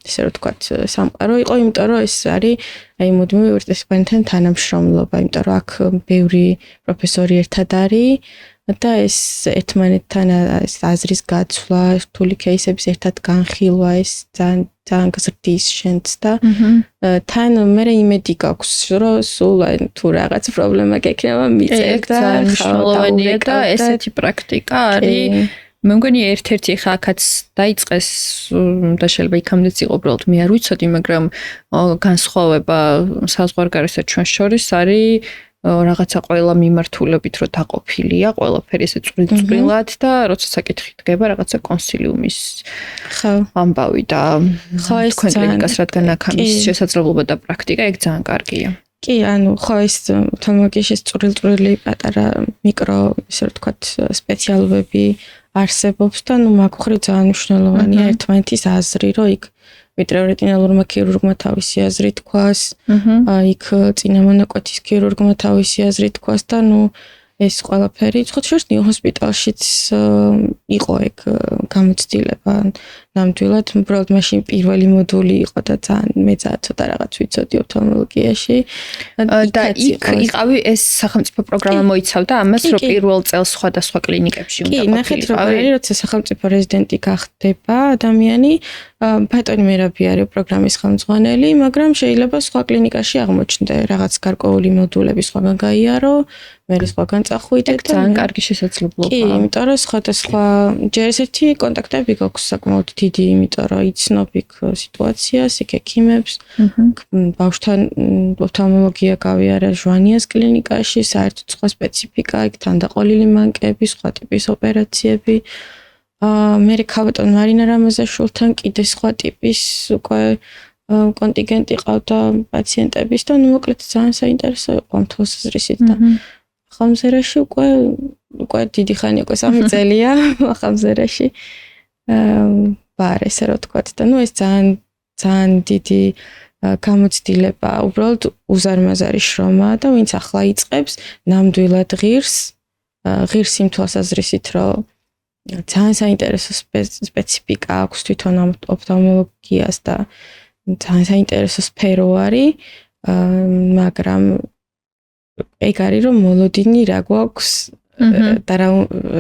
B: ესე რომ ვთქვათ სამყარო იყო, იმიტომ რომ ეს არის აი მუდმივი უნივერსიტეტთან თანამშრომლობა, იმიტომ რომ აქ ბევრი პროფესორი ერთად არის და ეს ერთმანეთთან აზრის გაცვლა, რთული кейსების ერთად განხილვა ეს ძალიან გზრდის შენც და თან მე იმედი გაქვს, რომ სულ თუ რაღაც პრობლემა გექნება მიწევ და
A: მნიშვნელოვანია და ესეთი პრაქტიკა არის. მე მგონი ერთ-ერთი ხა აქაც დაიწყეს და შეიძლება იქამდეც იყო უბრალოდ მე არ ვიცოდი, მაგრამ განსხვავება საზღვარგარესა ჩვენს შორის არის რაღაცა ყველა მიმართულებით რო დაყოფილია, ყველაფერი ესე წვრილ-წვრილად და როცა საკითხი დგება რაღაცა კონსილიუმის ამბავი და თქვენ კლინიკას რადგან აქ ამის შესაძლებლობა და პრაქტიკა ეგ ძალიან კარგია.
B: კი, ანუ ხო ეს ოფთალმოლოგიაში წვრილ-წვრილი პატარა მიკრო ესე რომ ვთქვათ სპეციალობები არსებობს და ნუ მაგ ხრი ძალიან მნიშვნელოვანია ერთმანეთის აზრი, რომ იქ ვიტრეორეტინალურმა ქირურგმა თავისი აზრი თქვას, იქ წინამონაკვეთის ქირურგმა თავისი აზრი თქვას და ნუ ეს ყველაფერი ხოთშორს ნიუ ჰოსპიტალშიც იყო ეგ გამოცდილება ნამდვილად უბრალოდ მაშინ პირველი მოდული იყო და ძალიან მე ძალიან ცოტა რაღაც ვიცოდი ოფთალმოლოგიაში
A: და იქ იყავი ეს სახელმწიფო პროგრამა მოიცავდა ამას რომ პირველ წელს სხვადასხვა კლინიკებში უნდა ყოფილიყავი. კი, ნახეთ
B: როგორია როცა სახელმწიფო რეზიდენტი გახდება ადამიანი ბატონი მერაბი არის პროგრამის ხელმძღვანელი, მაგრამ შეიძლება სხვა კლინიკაში აღმოჩნდა რაღაც გარკვეული მოდულები სხვაგან გაიარო, მე სხვაგან წახვიდე და
A: ძალიან კარგი შესაძლებლობაა.
B: კი, იმიტომ რომ სხვადასხვა ჯერ ესეთი კონტაქტები გაქვს საკმაოდ დიდი, იმიტომ რომ იცნობ იქ სიტუაციას, იქ ექიმებს, ბავშვთან ოფთალმოლოგია გავიარა ჟვანიას კლინიკაში, საერთოდ სხვა სპეციფიკა, იქ თანდაყოლილი მანკები, სხვა ტიპის ოპერაციები. მე ქაბატონ მარინა რამაზაშვილთან კიდე სხვა ტიპის უკვე კონტინგენტი ყავდა პაციენტების და ნუ მოკლედ ძალიან საინტერესო იყო ამ თვალსაზრისით და ახალმზერაში უკვე დიდი ხანი უკვე 3 წელია ახალმზერაში ვარ ესე რომ ვთქვათ და ნუ ეს ძალიან დიდი გამოცდილება, უბრალოდ უზარმაზარი შრომა და ვინც ახლა იწყებს, ნამდვილად ღირს იმ თვალსაზრისით, რომ ძალიან საინტერესო სპეციფიკა აქვს თვითონ ოფთალმოლოგიას და ძალიან საინტერესო სფერო არის, მაგრამ ეგ არის რომ მოლოდინი რა გვაქვს და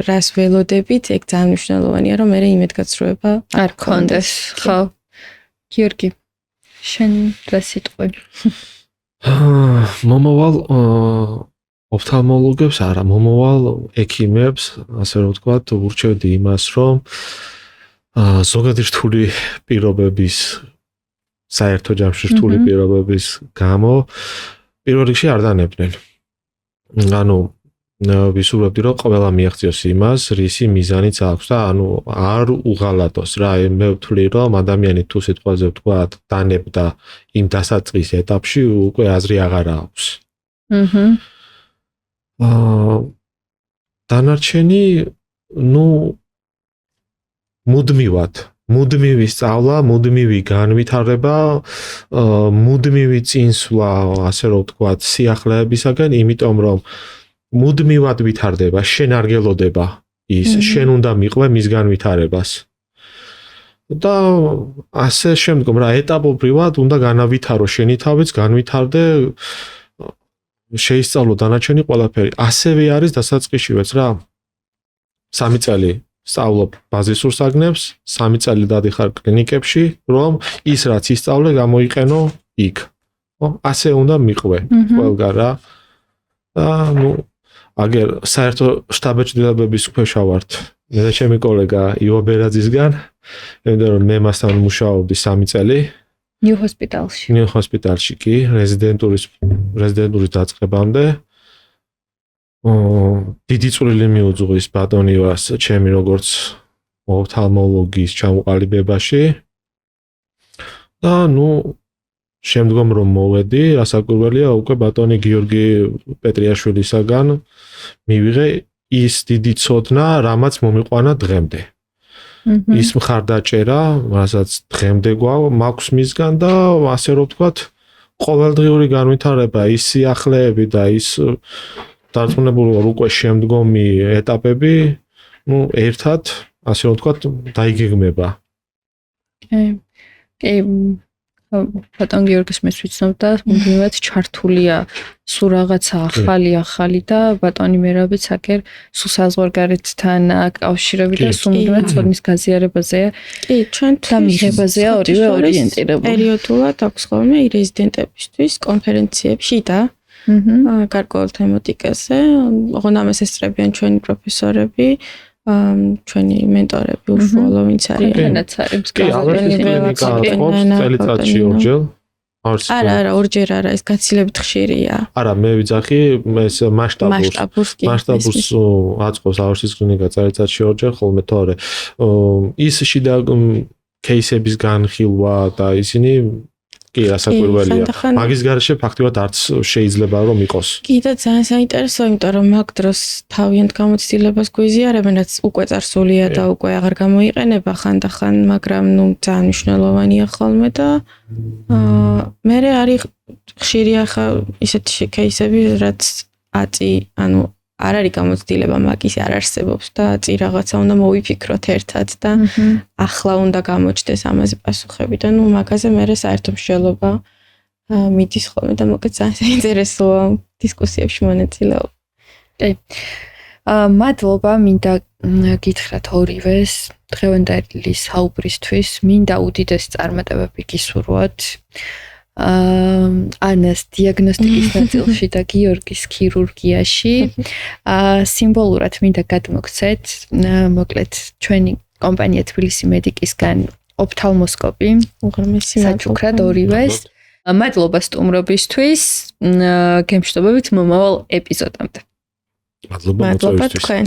B: რას ველოდებით, ეგ ძალიან მნიშვნელოვანია რომ მე იმედგაცრუება
A: არ გქონდეს. ხო. გიორგი, შენ რა სიტყვები?
C: მომავალ ოფთალმოლოგებს არა, მომავალ ექიმებს, ასე რომ ვთქვათ, ურჩევდი იმას, რომ ზოგადი რთული პირობების საერთო ჯამში რთული პირობების გამო პირველ რიგში არ დანებდნენ. ანუ ვისურვებდი რომ ყველა მიაღწიოს იმას, რისი მიზანიც აქვს და ანუ არ უღალატოს რა. მე ვთვლი რომ ადამიანი თუ სიტყვაზე ვთქვათ დანებდა იმ დასაწყის ეტაპში უკვე აზრი აღარ აქვს. დანარჩენი მუდმივი სწავლა, მუდმივი განვითარება, მუდმივი წინსვლა, ასე რომ ვთქვათ, სიახლეებისაგან, იმიტომ რომ მუდმივად ვითარდება, შენ არ გელოდება ის, შენ უნდა მიყვე მის განვითარებას. და ასე შემდგომ რა ეტაპობრივად უნდა განავითარო შენი თავიც, განვითარდე, შეისწავლო დანარჩენი ყველაფერი. ასევე არის დასაწყისშივეც რა. 3 წელი სწავლობ ბაზისურ საგნებს, 3 წელი დადიხარ კლინიკებში, რომ ის რაც ისწავლე გამოიყენო იქ. ასე უნდა მიყვე ყველგან რა. და აგერ საერთო შტაბ-ჭრილობების ქვეშ ვართ. მე და ჩემი კოლეგა იო ბერაძისგან, იმიტომ რომ მე მასთან მუშაობდი 3 წელი.
A: ნიუ ჰოსპიტალში.
C: ნიუ ჰოსპიტალში კი, რეზიდენტურის დაწყებამდე. დიდი წვლილი მიუძღვის ბატონი ვას ჩემი როგორც ოფთალმოლოგის ჩამოყალიბებაში. და შემდგომ რომ მოვედი, რასაკვირველია, უკვე ბატონი გიორგი პეტრიაშვილისაგან მივიღე ის დიდი ცოდნა, რამაც მომიყვანა დღემდე. ის მხარდაჭერა, რასაც დღემდე მაქვს მისგან და ასე რომ ვთქვათ, ყოველდღიური განვითარება, ის სიახლეები და ის დარწმუნებული ვარ უკვე შემდგომი ეტაპები, ერთად, ასე რომ ვთქვათ, დაიგეგმება.
A: კი, ბატონ გიორგის მეც ვიცნობ და მუდმივად ჩართულია სულ რაღაცა ახალი და ბატონი მერაბიც აგერ სულ საზღვარგარეთთან აკავშირები და სულ მუდმივად ცოდნის გაზიარებაზეა.
B: კი, ჩვენთვის
A: და მიღებაზეა ორივე ორიენტირებული.
B: პერიოდულად აქვს ხოლმე რეზიდენტებისთვის კონფერენციებში და გარკვეულ თემატიკაზე, ოღონდ ამას ესწრებიან ჩვენი პროფესორები, ჩვენი მენტორები უშუალო ვინც არიან.
C: კი, წელიწადში ორჯერ.
B: არა, ორჯერ არა, ეს გაცილებით ხშირია.
C: არა, მე ვიძახი, ეს მასშტაბურს აწყობს ავერსის კლინიკა წელიწადში ორჯერ, ხოლმე თორე ის შიდა кейსების განხილვა და ისინი კი, რასაკვირველია. მაგის გარეშე ფაქტობრივად არც შეიძლება რომ იყოს.
B: კი და ძალიან საინტერესოა, იმიტომ რომ მაგ დროს თავიანთ გამოცდილებას გვიზიარებენ, რაც უკვე წარსულია და უკვე აღარ გამოიყენება ხანდახან, მაგრამ ძალიან მნიშვნელოვანია ხოლმე და მე არის ხშირია ხა ისეთი кейსები, რაც აწი, ანუ არ არის გამოცდილება, მაგის არ არსებობს და აწი რაღაცა უნდა მოვიფიქროთ ერთად და ახლა უნდა გამოჩნდეს ამაზე პასუხები და მაგაზე მე საერთო მსჯელობა მიდის ხოლმე და მოკეთ ძალიან საინტერესოა დისკუსიებში მონაწილეობა.
A: კი. მადლობა, მინდა გითხრათ ორივეს დღევანდელი საუბრისთვის, მინდა უდიდესი წარმატებები გისურვოთ. ანას დიაგნოსტიკის ნაწილში და გიორგის ქირურგიაში. სიმბოლურად მინდა გადმოგცეთ, მოკლედ ჩვენი კომპანია თბილისი მედიკისგან ოფთალმოსკოპი, უღრმესი საჩუქრად ორივეს. მადლობა სტუმრობისთვის, გემშვიდობებით მომავალ ეპიზოდამდე.
C: მადლობა თქვენ.